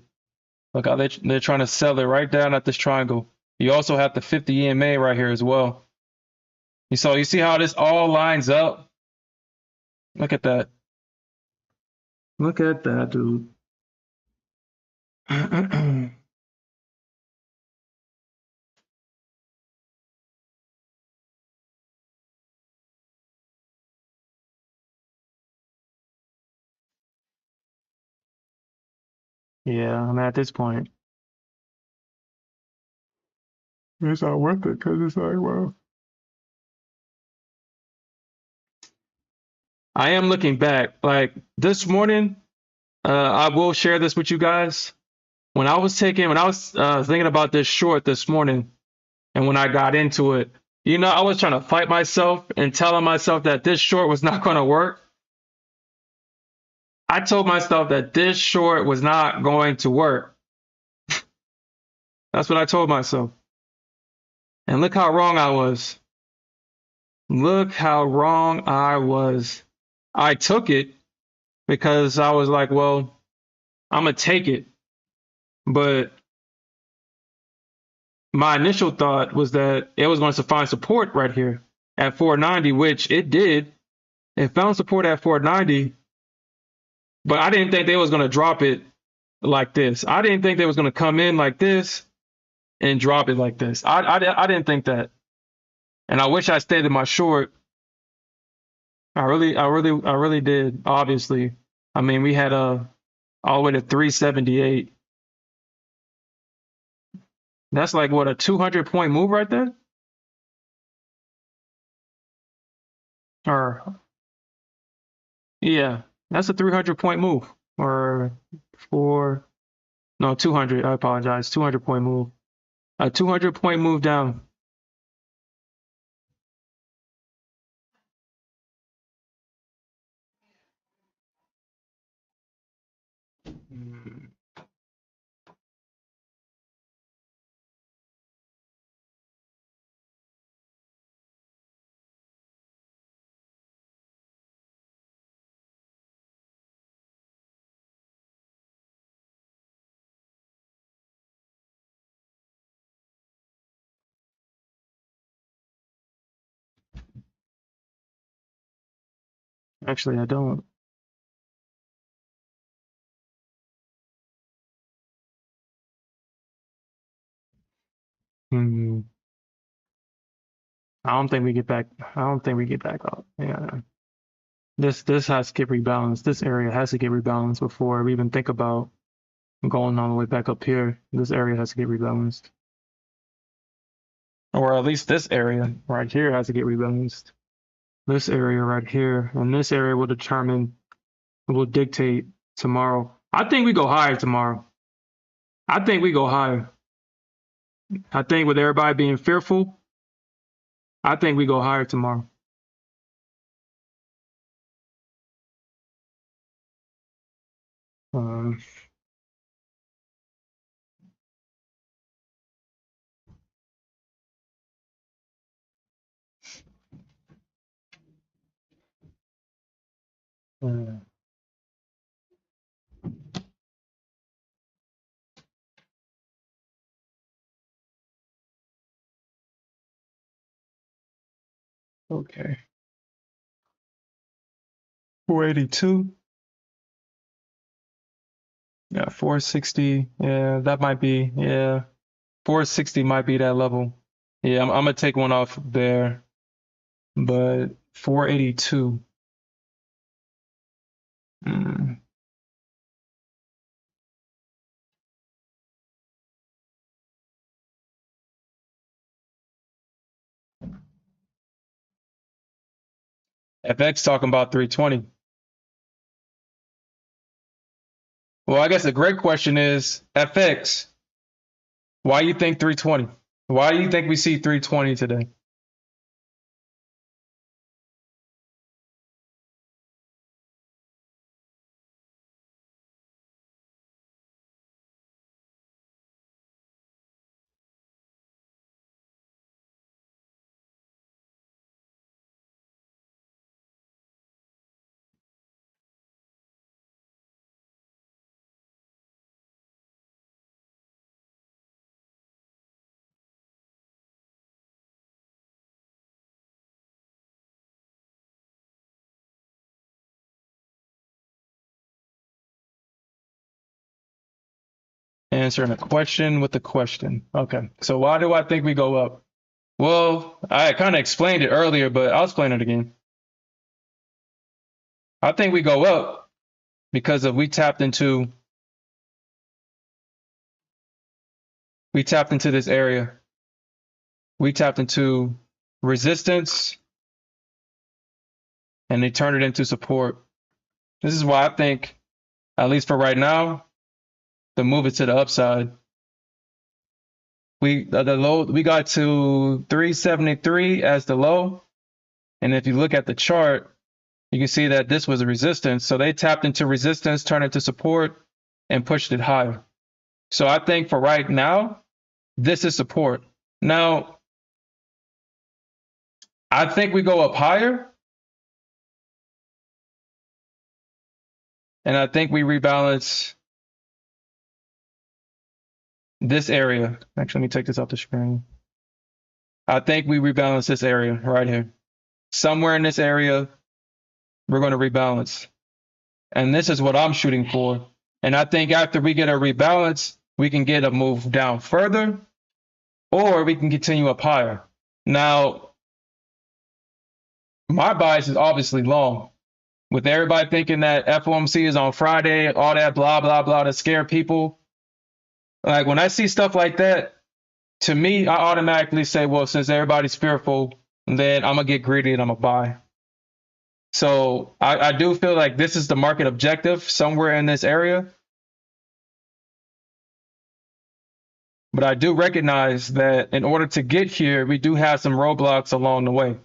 Look how they're trying to sell it right down at this triangle. You also have the 50 EMA right here as well. You see how this all lines up? Look at that. Look at that, dude. Yeah, I'm at this point. It's not worth it because it's like, well, I am looking back. Like this morning, I will share this with you guys. When I was thinking about this short this morning, and when I got into it, I was trying to fight myself and telling myself that this short was not going to work. I told myself that this short was not going to work. That's what I told myself. And look how wrong I was. Look how wrong I was. I took it because I was like, well, I'm going to take it. But my initial thought was that it was going to find support right here at 490, which it did. It found support at 490, but I didn't think they was going to drop it like this. I didn't think they was going to come in like this and drop it like this. I didn't think that. And I wish I stayed in my short. I really did. Obviously, I mean, we had all the way to 378. That's like what, a 200-point move right there? Or yeah, that's a 300-point move. Or four, no, 200. I apologize. 200-point move. A 200-point move down. Hmm, Actually, I don't. Hmm. I don't think we get back. I don't think we get back up. Yeah. This has to get rebalanced. This area has to get rebalanced before we even think about going all the way back up here. This area has to get rebalanced. Or at least this area right here has to get rebalanced. This area right here. And this area will dictate tomorrow. I think we go higher tomorrow. I think we go higher. I think with everybody being fearful, I think we go higher tomorrow. Um, uh, okay. 482. Yeah, 460. Yeah, that might be. Yeah, 460 might be that level. Yeah, I'm gonna take one off there, but 482. Mm. FX talking about 320. Well, I guess the great question is FX. Why you think 320? Why do you think we see 320 today? Answering a question with a question. Okay. So why do I think we go up? Well, I kind of explained it earlier, but I'll explain it again. I think we go up because we tapped into this area. We tapped into resistance and they turned it into support. This is why I think, at least for right now, the move is to the upside. We got to 373 as the low, and if you look at the chart, you can see that this was a resistance. So they tapped into resistance, turned it to support, and pushed it higher. So I think for right now, this is support. Now, I think we go up higher, and I think we rebalance this area. Actually, let me take this off the screen. I think we rebalance this area right here. Somewhere in this area, we're going to rebalance. And this is what I'm shooting for. And I think after we get a rebalance, we can get a move down further, or we can continue up higher. Now, my bias is obviously long. With everybody thinking that FOMC is on Friday, all that blah, blah, blah to scare people. Like when I see stuff like that, to me, I automatically say, well, since everybody's fearful, then I'm going to get greedy and I'm going to buy. So I do feel like this is the market objective somewhere in this area. But I do recognize that in order to get here, we do have some roadblocks along the way.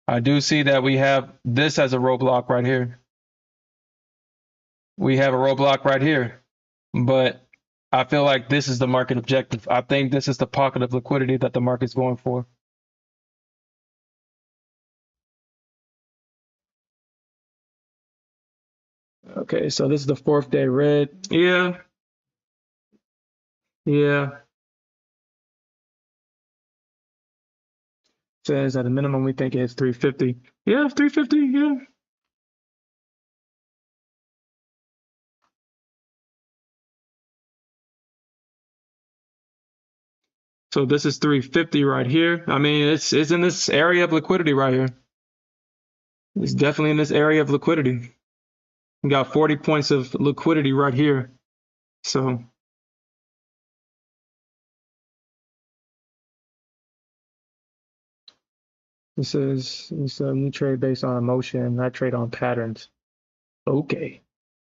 I do see that we have this as a roadblock right here. We have a roadblock right here. But I feel like this is the market objective. I think this is the pocket of liquidity that the market's going for. Okay, so this is the 4th day red. Yeah. Says at a minimum we think it's 350. Yeah, 350, yeah. So this is 350 right here. I mean, it's in this area of liquidity right here. It's definitely in this area of liquidity. We got 40 points of liquidity right here. So this is we trade based on emotion. I trade on patterns. Okay.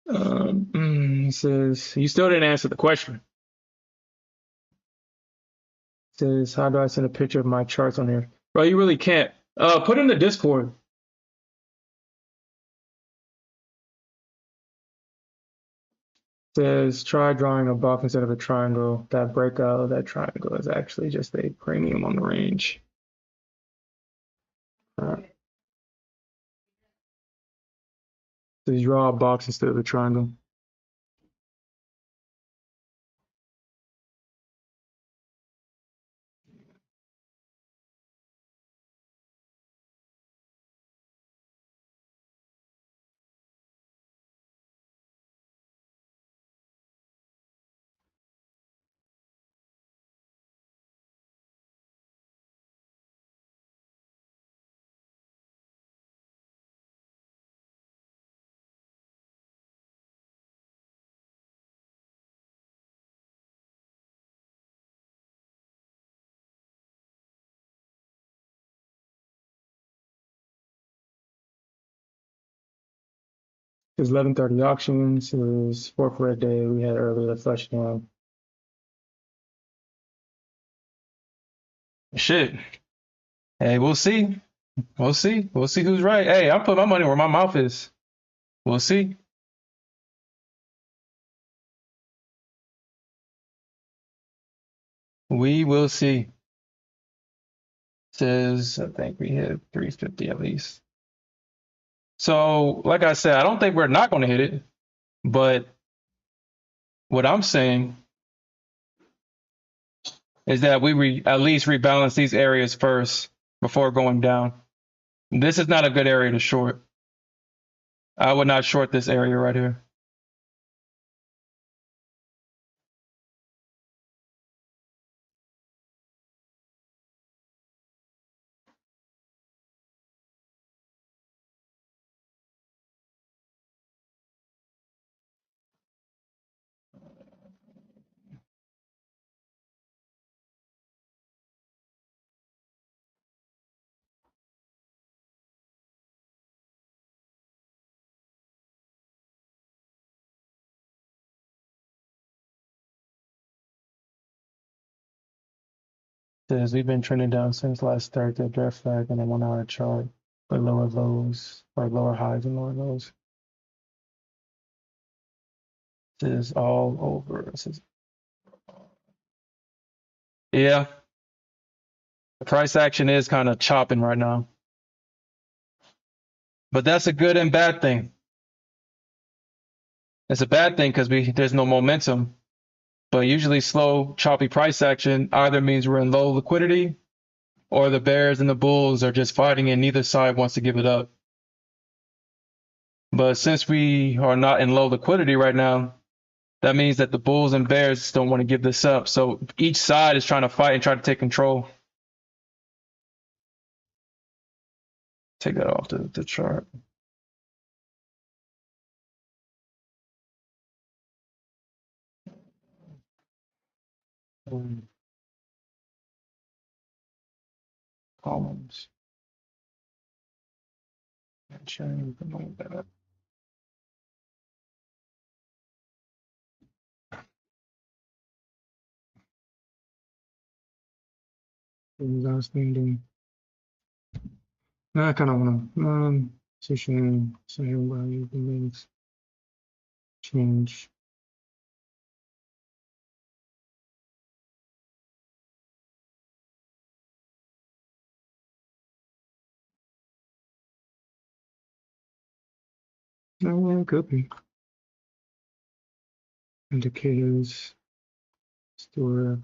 It says you still didn't answer the question. It says, how do I send a picture of my charts on here? Bro, you really can't. Put in the Discord. It says try drawing a box instead of a triangle. That breakout of that triangle is actually just a premium on the range. So you draw a box instead of a triangle. It's 11:30 auctions. It was 4th red day we had earlier, the flush down. Shit. Hey, we'll see. We'll see. We'll see who's right. Hey, I'm putting my money where my mouth is. We'll see. We will see. Says, I think we hit 350 at least. So, like I said, I don't think we're not going to hit it. But what I'm saying is that we at least rebalance these areas first before going down. This is not a good area to short. I would not short this area right here. Says we've been trending down since last Thursday, draft flag on a 1 hour chart, but lower lows or lower highs and lower lows. This is all over. This is, yeah, the price action is kind of chopping right now, but that's a good and bad thing. It's a bad thing because there's no momentum, but usually slow, choppy price action either means we're in low liquidity or the bears and the bulls are just fighting and neither side wants to give it up. But since we are not in low liquidity right now, that means that the bulls and bears don't want to give this up. So each side is trying to fight and try to take control. Take that off the chart. Columns. Change that. Outstanding. I kind of want to position same value links change. No, it could be. Indicators. Store.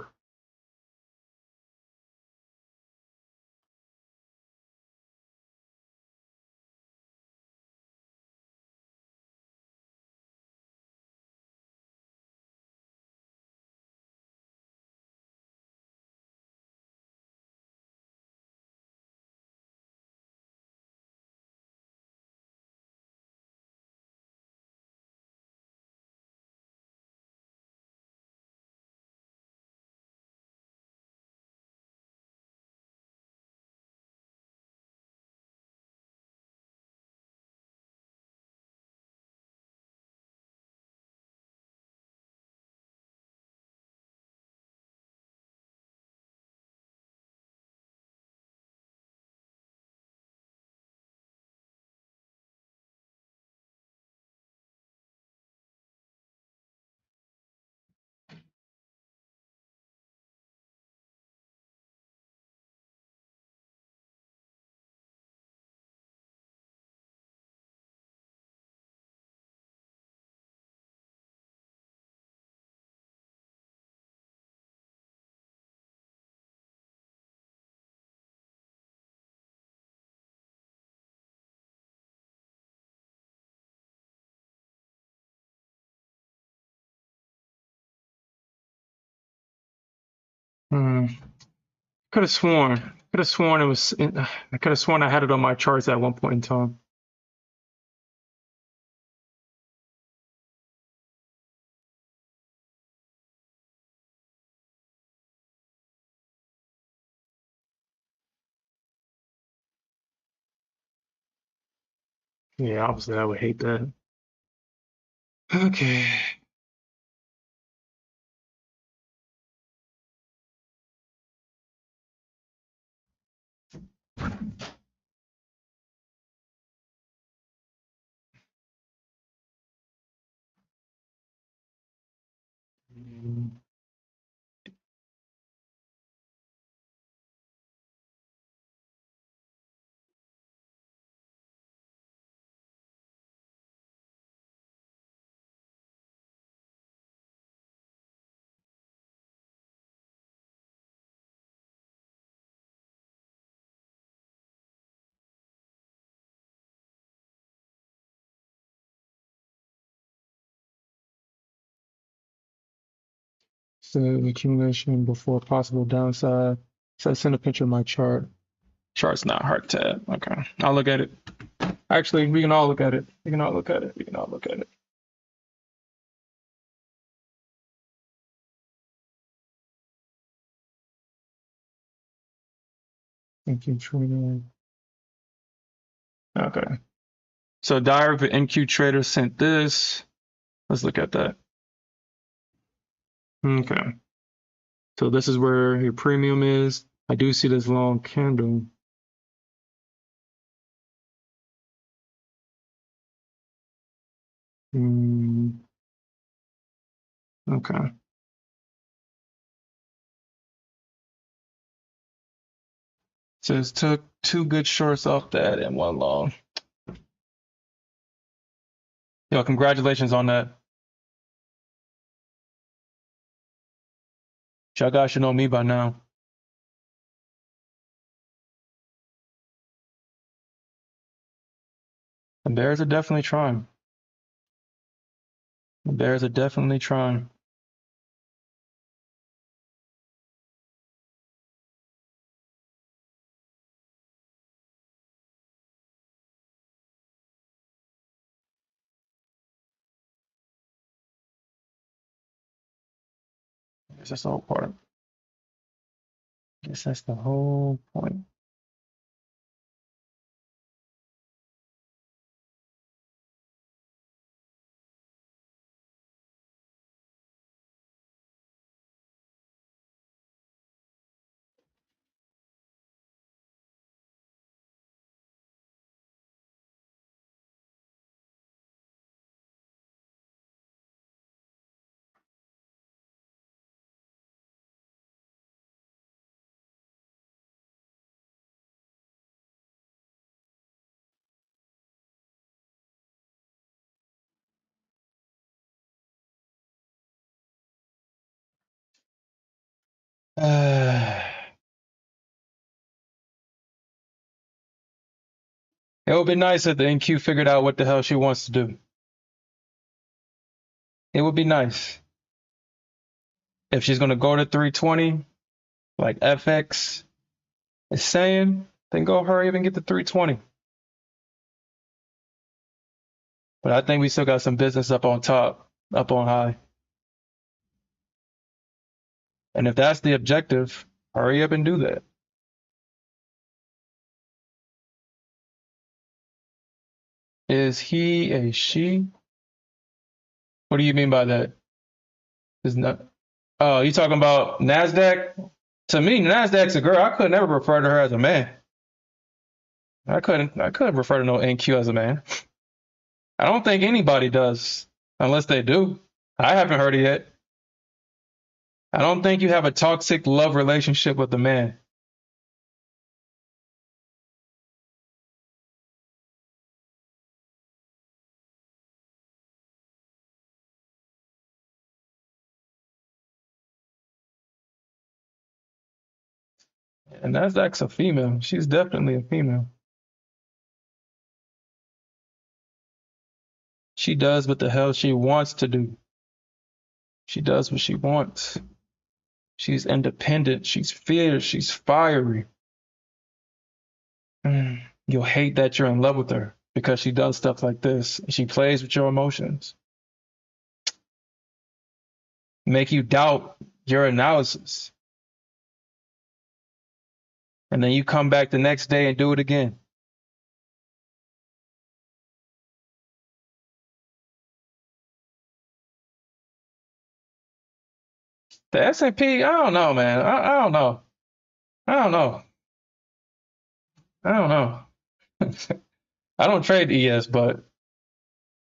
Could have sworn. Could have sworn it was. I could have sworn I had it on my charts at one point in time. Yeah, obviously I would hate that. Okay. So accumulation before possible downside. So I send a picture of my chart. Chart's not hard tab. Okay, I'll look at it. Actually, we can all look at it. We can all look at it. We can all look at it. Thank you, Trina. Okay. So Diary of an NQ trader sent this. Let's look at that. Okay. So this is where your premium is. I do see this long candle. Okay. Just took two good shorts off that and one long. Yo, congratulations on that. Y'all guys should know me by now. The Bears are definitely trying. The Bears are definitely trying. Guess that's the whole part. Guess that's the whole point. It would be nice if the NQ figured out what the hell she wants to do. It would be nice. If she's going to go to 320, like FX is saying, then go hurry up and get the 320. But I think we still got some business up on top, up on high. And if that's the objective, hurry up and do that. Is he a she? What do you mean by that? Is not. Oh, you talking about Nasdaq? To me, Nasdaq's a girl. I could never refer to her as a man. I couldn't refer to no NQ as a man. I don't think anybody does, unless they do. I haven't heard it yet. I don't think you have a toxic love relationship with a man. And Nasdaq's a female. She's definitely a female. She does what the hell she wants to do. She does what she wants. She's independent. She's fierce. She's fiery. You'll hate that you're in love with her because she does stuff like this. She plays with your emotions, make you doubt your analysis. And then you come back the next day and do it again. The S&P, I don't know, man. I don't know. I don't know. I don't know. I don't trade ES, but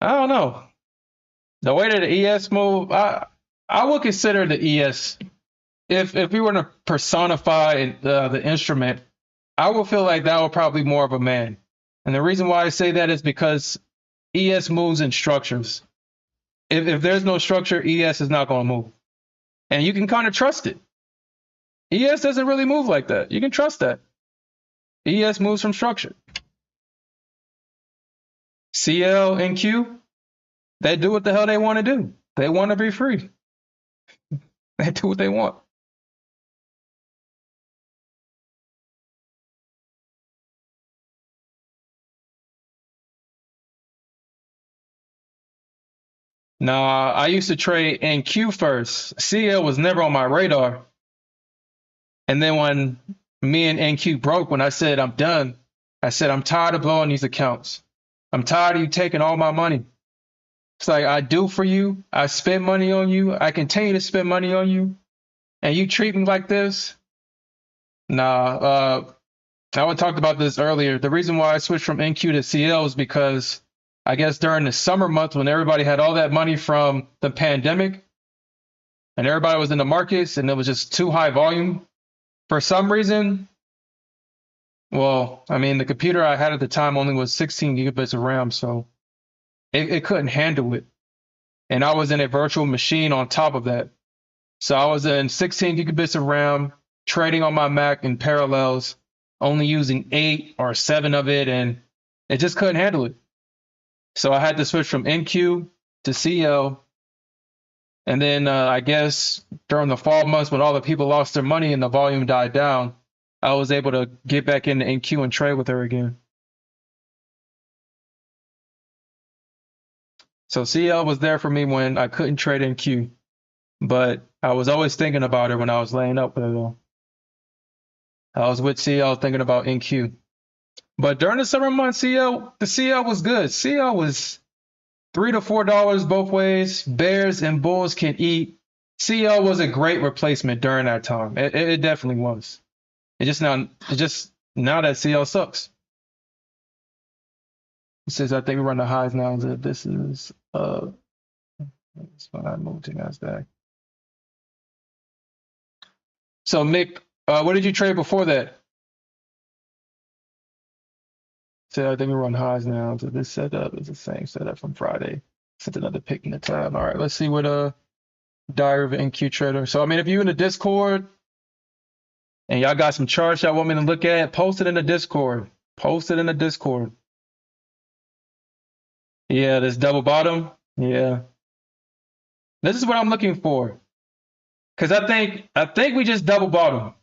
I don't know. The way that the ES move, I would consider the ES, if we were to personify the instrument, I would feel like that would probably be more of a man. And the reason why I say that is because ES moves in structures. If there's no structure, ES is not going to move. And you can kind of trust it. ES doesn't really move like that. You can trust that. ES moves from structure. CL and Q, they do what the hell they want to do. They want to be free. They do what they want. Nah, I used to trade NQ first. CL was never on my radar. And then when me and NQ broke, when I said I'm done, I said I'm tired of blowing these accounts. I'm tired of you taking all my money. It's like I do for you. I spend money on you. I continue to spend money on you. And you treat me like this. Nah, I talked about this earlier. The reason why I switched from NQ to CL is because I guess during the summer months when everybody had all that money from the pandemic and everybody was in the markets and it was just too high volume, for some reason, well, I mean, the computer I had at the time only was 16 gigabits of RAM, so it couldn't handle it. And I was in a virtual machine on top of that. So I was in 16 gigabits of RAM, trading on my Mac in parallels, only using 8 or 7 of it, and it just couldn't handle it. So I had to switch from NQ to CL. And then I guess during the fall months when all the people lost their money and the volume died down, I was able to get back into NQ and trade with her again. So CL was there for me when I couldn't trade NQ, but I was always thinking about her when I was laying up with her though. I was with CL thinking about NQ. But during the summer months, the CL was good. CL was $3 to $4 both ways. Bears and bulls can eat. CL was a great replacement during that time. It definitely was. It just now that CL sucks. It says I think we run the highs now. This is it's when I moved to Nasdaq. So Mick, what did you trade before that? So I think we run highs now. So this setup is the same setup from Friday. Sent another pick in the tab. All right, let's see what Diary of an NQ Trader. So I mean, if you in the Discord and y'all got some charts y'all want me to look at, post it in the Discord. Post it in the Discord. Yeah, this double bottom. Yeah. This is what I'm looking for. Cause I think we just double bottom.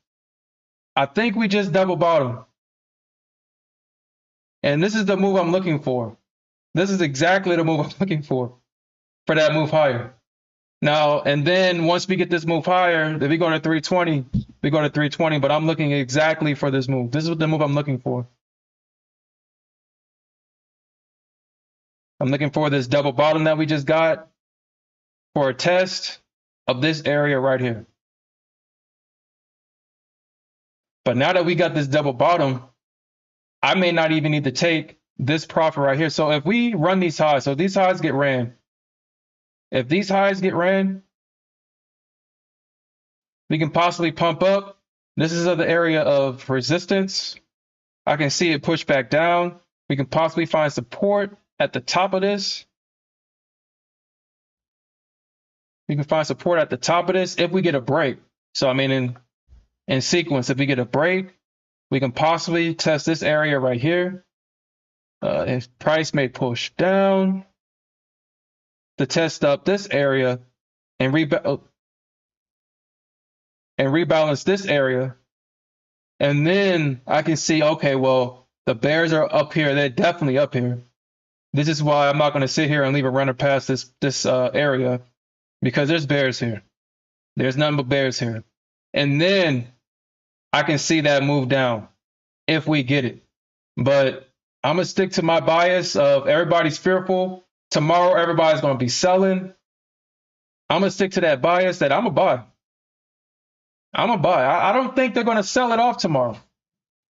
I think we just double bottom. And this is the move I'm looking for. This is exactly the move I'm looking for that move higher. Now, and then once we get this move higher, if we go to 320, we go to 320, but I'm looking exactly for this move. This is the move I'm looking for. I'm looking for this double bottom that we just got for a test of this area right here. But now that we got this double bottom, I may not even need to take this profit right here. So if we run these highs, so these highs get ran. If these highs get ran, we can possibly pump up. This is the area of resistance. I can see it push back down. We can possibly find support at the top of this. We can find support at the top of this if we get a break. So I mean, in sequence, if we get a break, we can possibly test this area right here. If price may push down to test up this area and rebalance this area. And then I can see, okay, well, the bears are up here. They're definitely up here. This is why I'm not going to sit here and leave a runner past this area, because there's bears here. There's nothing but bears here. And then I can see that move down if we get it. But I'm going to stick to my bias of everybody's fearful. Tomorrow, everybody's going to be selling. I'm going to stick to that bias that I'm going to buy. I'm going to buy. I don't think they're going to sell it off tomorrow.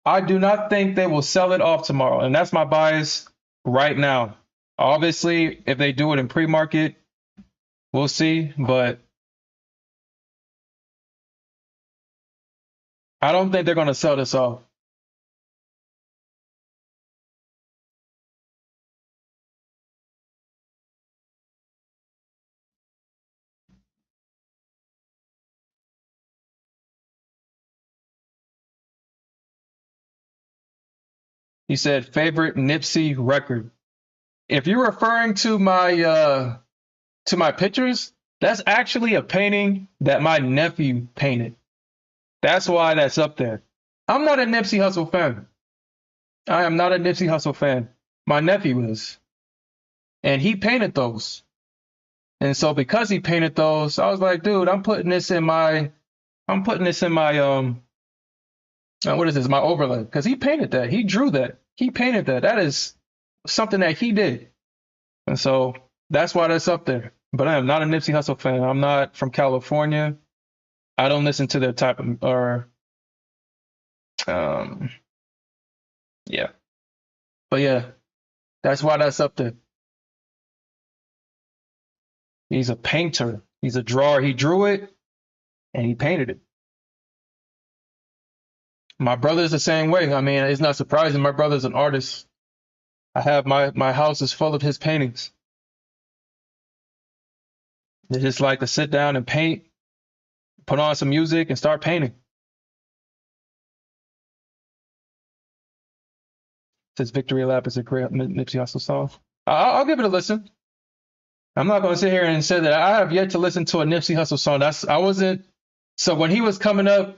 I do not think they will sell it off tomorrow. And that's my bias right now. Obviously, if they do it in pre-market, we'll see. But I don't think they're going to sell this off. He said favorite Nipsey record. If you're referring to my pictures, that's actually a painting that my nephew painted. That's why that's up there. I'm not a Nipsey Hussle fan. I am not a Nipsey Hussle fan. My nephew is. And he painted those. And so because he painted those, I was like, dude, I'm putting this in my what is this? My overlay. Because he painted that. He drew that. He painted that. That is something that he did. And so that's why that's up there. But I am not a Nipsey Hussle fan. I'm not from California. I don't listen to their type of, or Um, yeah, but yeah, that's why that's up there. He's a painter. He's a drawer. He drew it and he painted it. My brother's the same way. I mean, it's not surprising. My brother's an artist. I have my house is full of his paintings. They just like to sit down and paint, put on some music, and start painting. Says Victory Lap is a great Nipsey Hussle song. I'll give it a listen. I'm not going to sit here and say that I have yet to listen to a Nipsey Hussle song. I wasn't. So when he was coming up,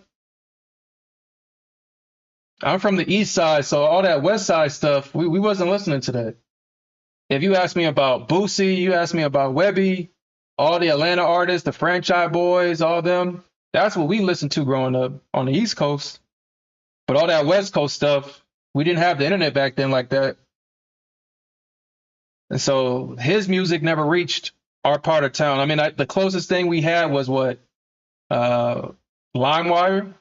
I'm from the East Side, so all that West Side stuff, we wasn't listening to that. If you ask me about Boosie, you ask me about Webby, all the Atlanta artists, the Franchise Boys, all them, that's what we listened to growing up on the East Coast. But all that West Coast stuff, we didn't have the internet back then like that. And so his music never reached our part of town. I mean, the closest thing we had was what? LimeWire.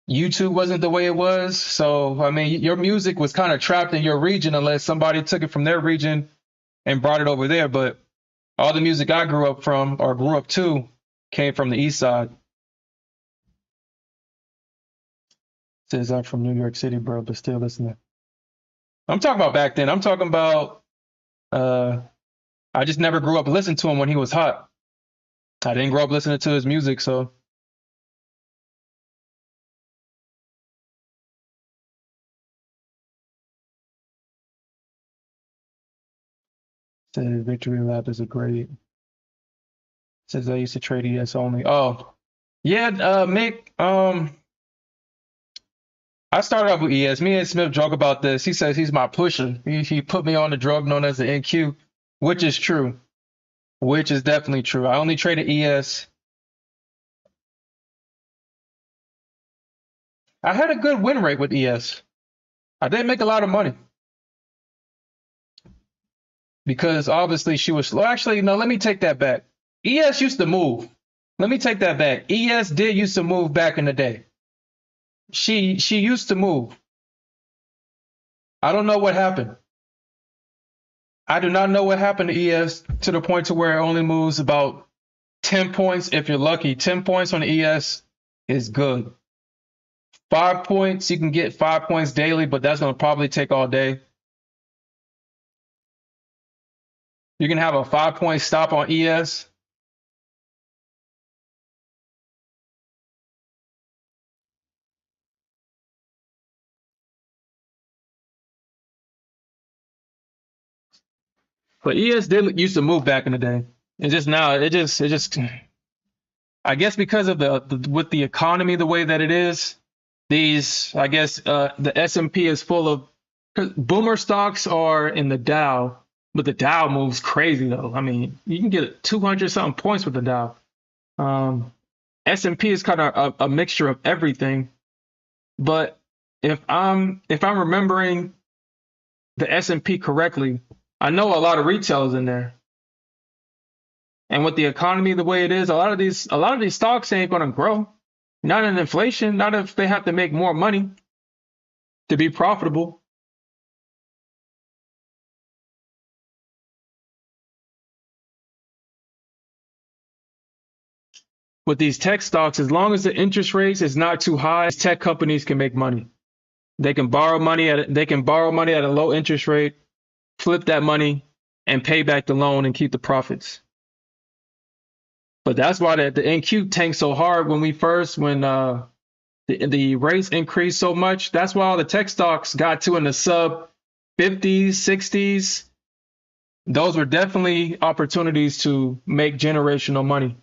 YouTube wasn't the way it was. So, I mean, your music was kind of trapped in your region unless somebody took it from their region and brought it over there. But all the music I grew up from or grew up to came from the East Side. Says I'm from New York City, bro, but still listening. I'm talking about back then. I'm talking about I just never grew up listening to him when he was hot. I didn't grow up listening to his music, so. Says Victory Lap is a great. Says I used to trade ES only. Oh, yeah, Mick. I started off with ES. Me and Smith joke about this. He says he's my pusher. He put me on the drug known as the NQ, which is true. Which is definitely true. I only traded ES. I had a good win rate with ES. I didn't make a lot of money because obviously she was slow. Actually, no, let me take that back. ES used to move. Let me take that back. ES did used to move back in the day. She used to move. I don't know what happened. I do not know what happened to ES to the point to where it only moves about 10 points if you're lucky. 10 points on the ES is good. 5 points, you can get 5 points daily, but that's going to probably take all day. You can have a 5-point stop on ES. But ES did used to move back in the day. And just now, it just I guess because of with the economy the way that it is, I guess the S&P is full of 'cause boomer stocks are in the Dow, but the Dow moves crazy though. I mean, you can get 200 something points with the Dow. S&P is kind of a mixture of everything. But if I'm remembering the S&P correctly, I know a lot of retail is in there. And with the economy the way it is, a lot of these stocks ain't going to grow. Not in inflation, not if they have to make more money to be profitable. With these tech stocks, as long as the interest rates is not too high, tech companies can make money. They can borrow money at a low interest rate, flip that money, and pay back the loan and keep the profits. But that's why the NQ tanked so hard when the rates increased so much. That's why all the tech stocks got to in the sub 50s, 60s. Those were definitely opportunities to make generational money.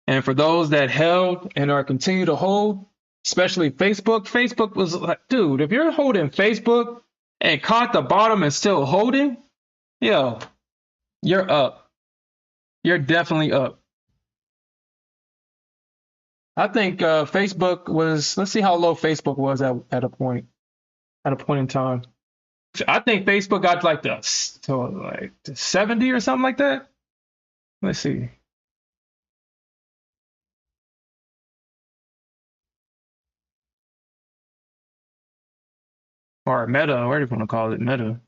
And for those that held and are continue to hold, especially Facebook was like, dude, if you're holding Facebook and caught the bottom and still holding, yo, you're up. You're definitely up. I think Facebook was. Let's see how low Facebook was at a point in time. I think Facebook got like the 70 or something like that. Let's see. or Meta, whatever you want to call it, Meta.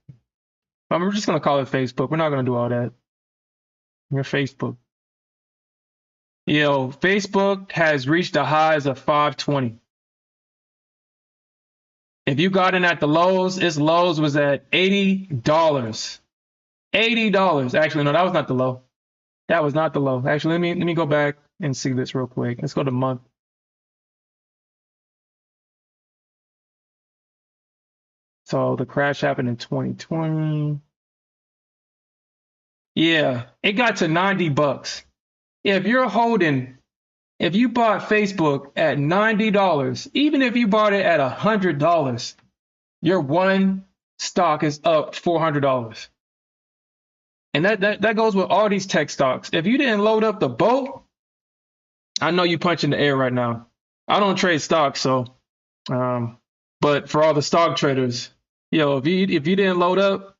We're just gonna call it Facebook. We're not gonna do all that. Your Facebook. Yo, Facebook has reached the highs of 520. If you got in at the lows, its lows was at $80. $80. Actually, no, that was not the low. That was not the low. Actually, let me go back and see this real quick. Let's go to month. So the crash happened in 2020. Yeah, it got to $90. If you're holding, if you bought Facebook at $90, even if you bought it at $100, your one stock is up $400. And that goes with all these tech stocks. If you didn't load up the boat, I know you punch in the air right now. I don't trade stocks, so but for all the stock traders, yo, if you didn't load up,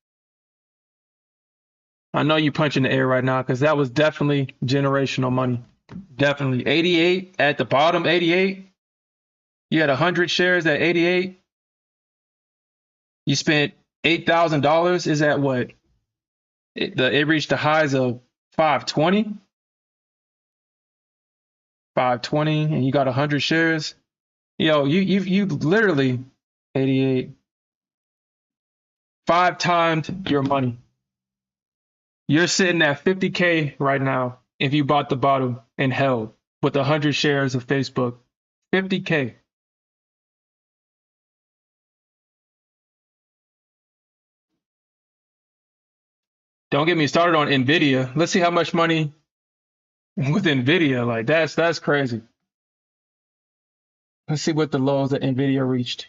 I know you punch in the air right now because that was definitely generational money. Definitely. 88 at the bottom, 88. You had 100 shares at 88. You spent $8,000. Is that what? It reached the highs of 520. 520, and you got 100 shares. Yo, you literally 88. 5 times your money. You're sitting at 50K right now if you bought the bottom and held with 100 shares of Facebook. 50K. Don't get me started on Nvidia. Let's see how much money with Nvidia. Like that's crazy. Let's see what the lows that Nvidia reached.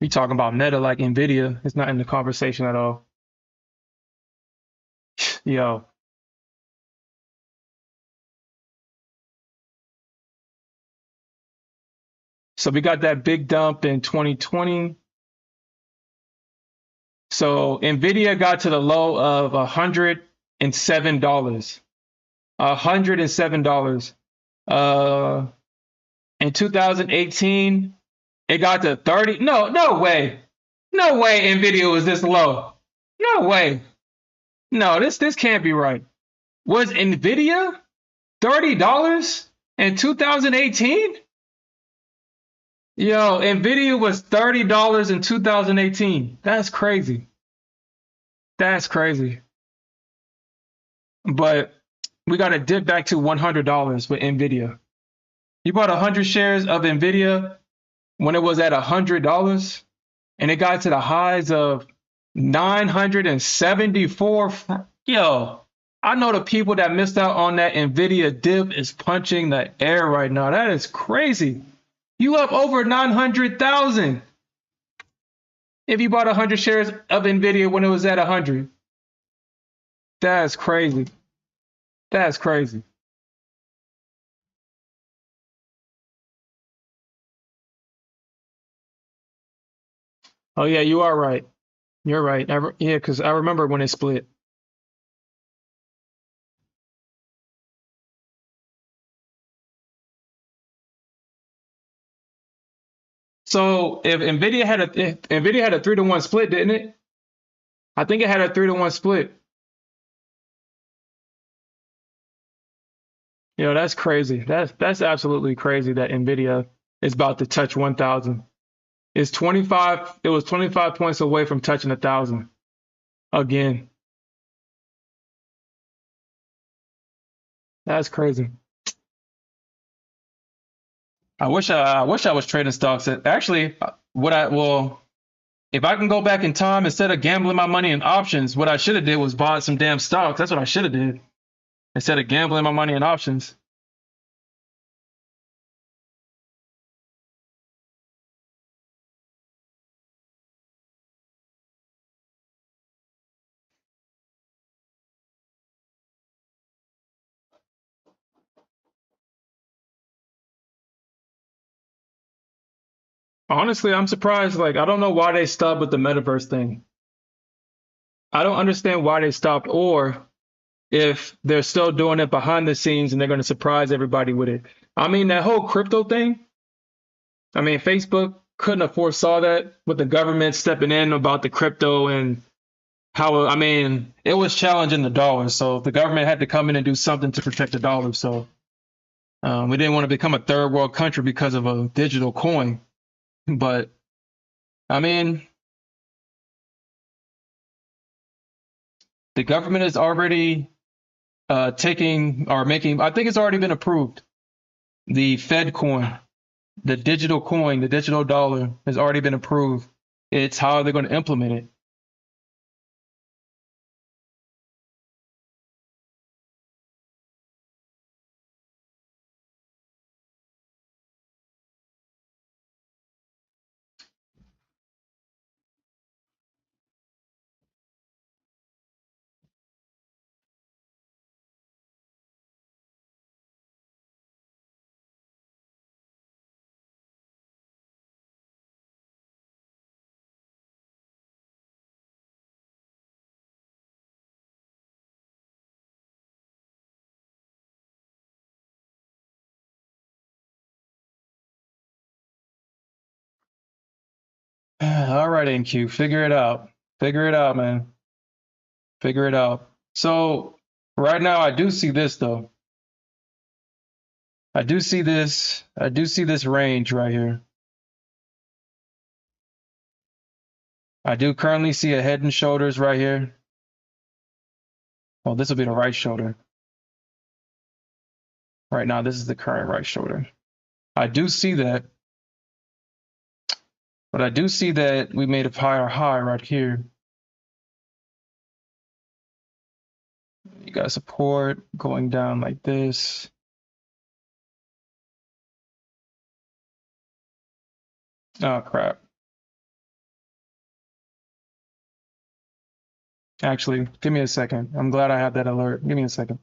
We talking about Meta like Nvidia. It's not in the conversation at all. Yo. So we got that big dump in 2020. So Nvidia got to the low of $107. $107. In 2018, it got to 30. No way. No way Nvidia was this low. No way. No, this can't be right. Was Nvidia $30 in 2018? Yo, Nvidia was $30 in 2018. That's crazy. That's crazy. But we got to dip back to $100 with Nvidia. You bought 100 shares of Nvidia when it was at $100, and it got to the highs of 974. Yo, I know the people that missed out on that Nvidia dip is punching the air right now. That is crazy. You up over 900,000 if you bought 100 shares of Nvidia when it was at 100. That's crazy. That's crazy. Oh yeah, you are right. You're right. Yeah, because I remember when it split. So if Nvidia had a 3-to-1 split, didn't it? I think it had a 3-to-1 split. Yo, that's crazy. That's absolutely crazy that Nvidia is about to touch 1,000. It's 25. It was 25 points away from touching 1,000 again. That's crazy. I wish I was trading stocks. Actually, if I can go back in time instead of gambling my money in options, what I should have did was bought some damn stocks. That's what I should have did instead of gambling my money in options. Honestly, I'm surprised. Like, I don't know why they stopped with the metaverse thing. I don't understand why they stopped, or if they're still doing it behind the scenes and they're going to surprise everybody with it. I mean, that whole crypto thing. I mean, Facebook couldn't have foresaw that with the government stepping in about the crypto and how, I mean, it was challenging the dollar. So the government had to come in and do something to protect the dollar. So we didn't want to become a third world country because of a digital coin. But I mean, the government is already taking or making, I think it's already been approved. The Fed coin, the digital coin, the digital dollar has already been approved. It's how they're going to implement it. All right, NQ, figure it out. Figure it out, man. Figure it out. So right now, I do see this though. I do see this. I do see this range right here. I do currently see a head and shoulders right here. Well, this will be the right shoulder. Right now, this is the current right shoulder. I do see that. But I do see that we made a higher high right here. You got support going down like this. Oh, crap. Actually, give me a second. I'm glad I had that alert. Give me a second.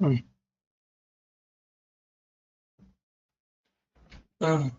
Mm. Oh.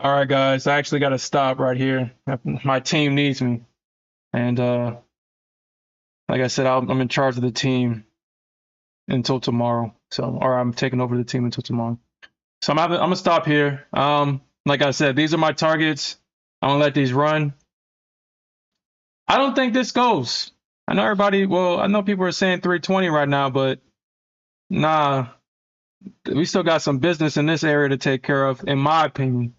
All right, guys. I actually got to stop right here. My team needs me, and like I said, I'm in charge of the team until tomorrow. So, or I'm taking over the team until tomorrow. So I'm gonna stop here. Like I said, these are my targets. I'm gonna let these run. I don't think this goes. I know everybody. Well, I know people are saying 320 right now, but nah, we still got some business in this area to take care of, in my opinion.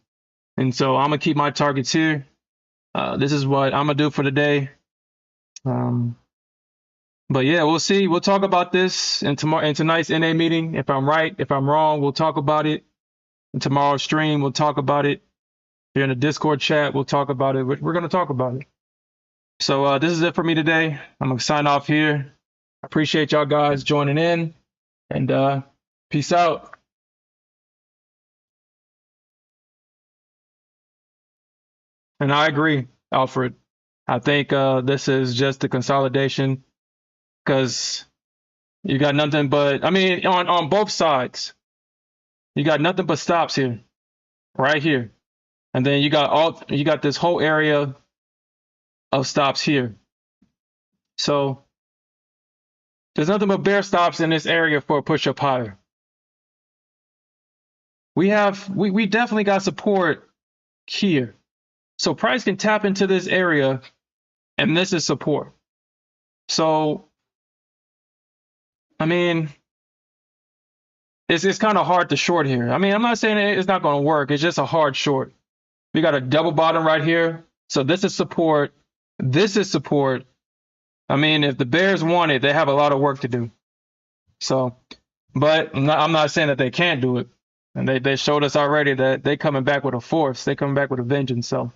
And so I'm gonna keep my targets here. This is what I'm gonna do for the day. But yeah, we'll see. We'll talk about this in tonight's NA meeting. If I'm right, if I'm wrong, we'll talk about it. In tomorrow's stream, we'll talk about it. Here in the Discord chat, we'll talk about it. We're gonna talk about it. So this is it for me today. I'm gonna sign off here. I appreciate y'all guys joining in, and peace out. And I agree, Alfred. I think this is just a consolidation because you got nothing but, I mean, on both sides, you got nothing but stops here, right here, and then you got this whole area of stops here. So there's nothing but bear stops in this area for a push up higher. We definitely got support here. So price can tap into this area, and this is support. So, I mean, it's kind of hard to short here. I mean, I'm not saying it's not going to work. It's just a hard short. We got a double bottom right here. So this is support. This is support. I mean, if the Bears want it, they have a lot of work to do. So, but I'm not saying that they can't do it. And they showed us already that they coming back with a force. They coming back with a vengeance. So,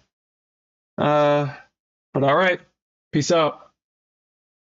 but all right. Peace out.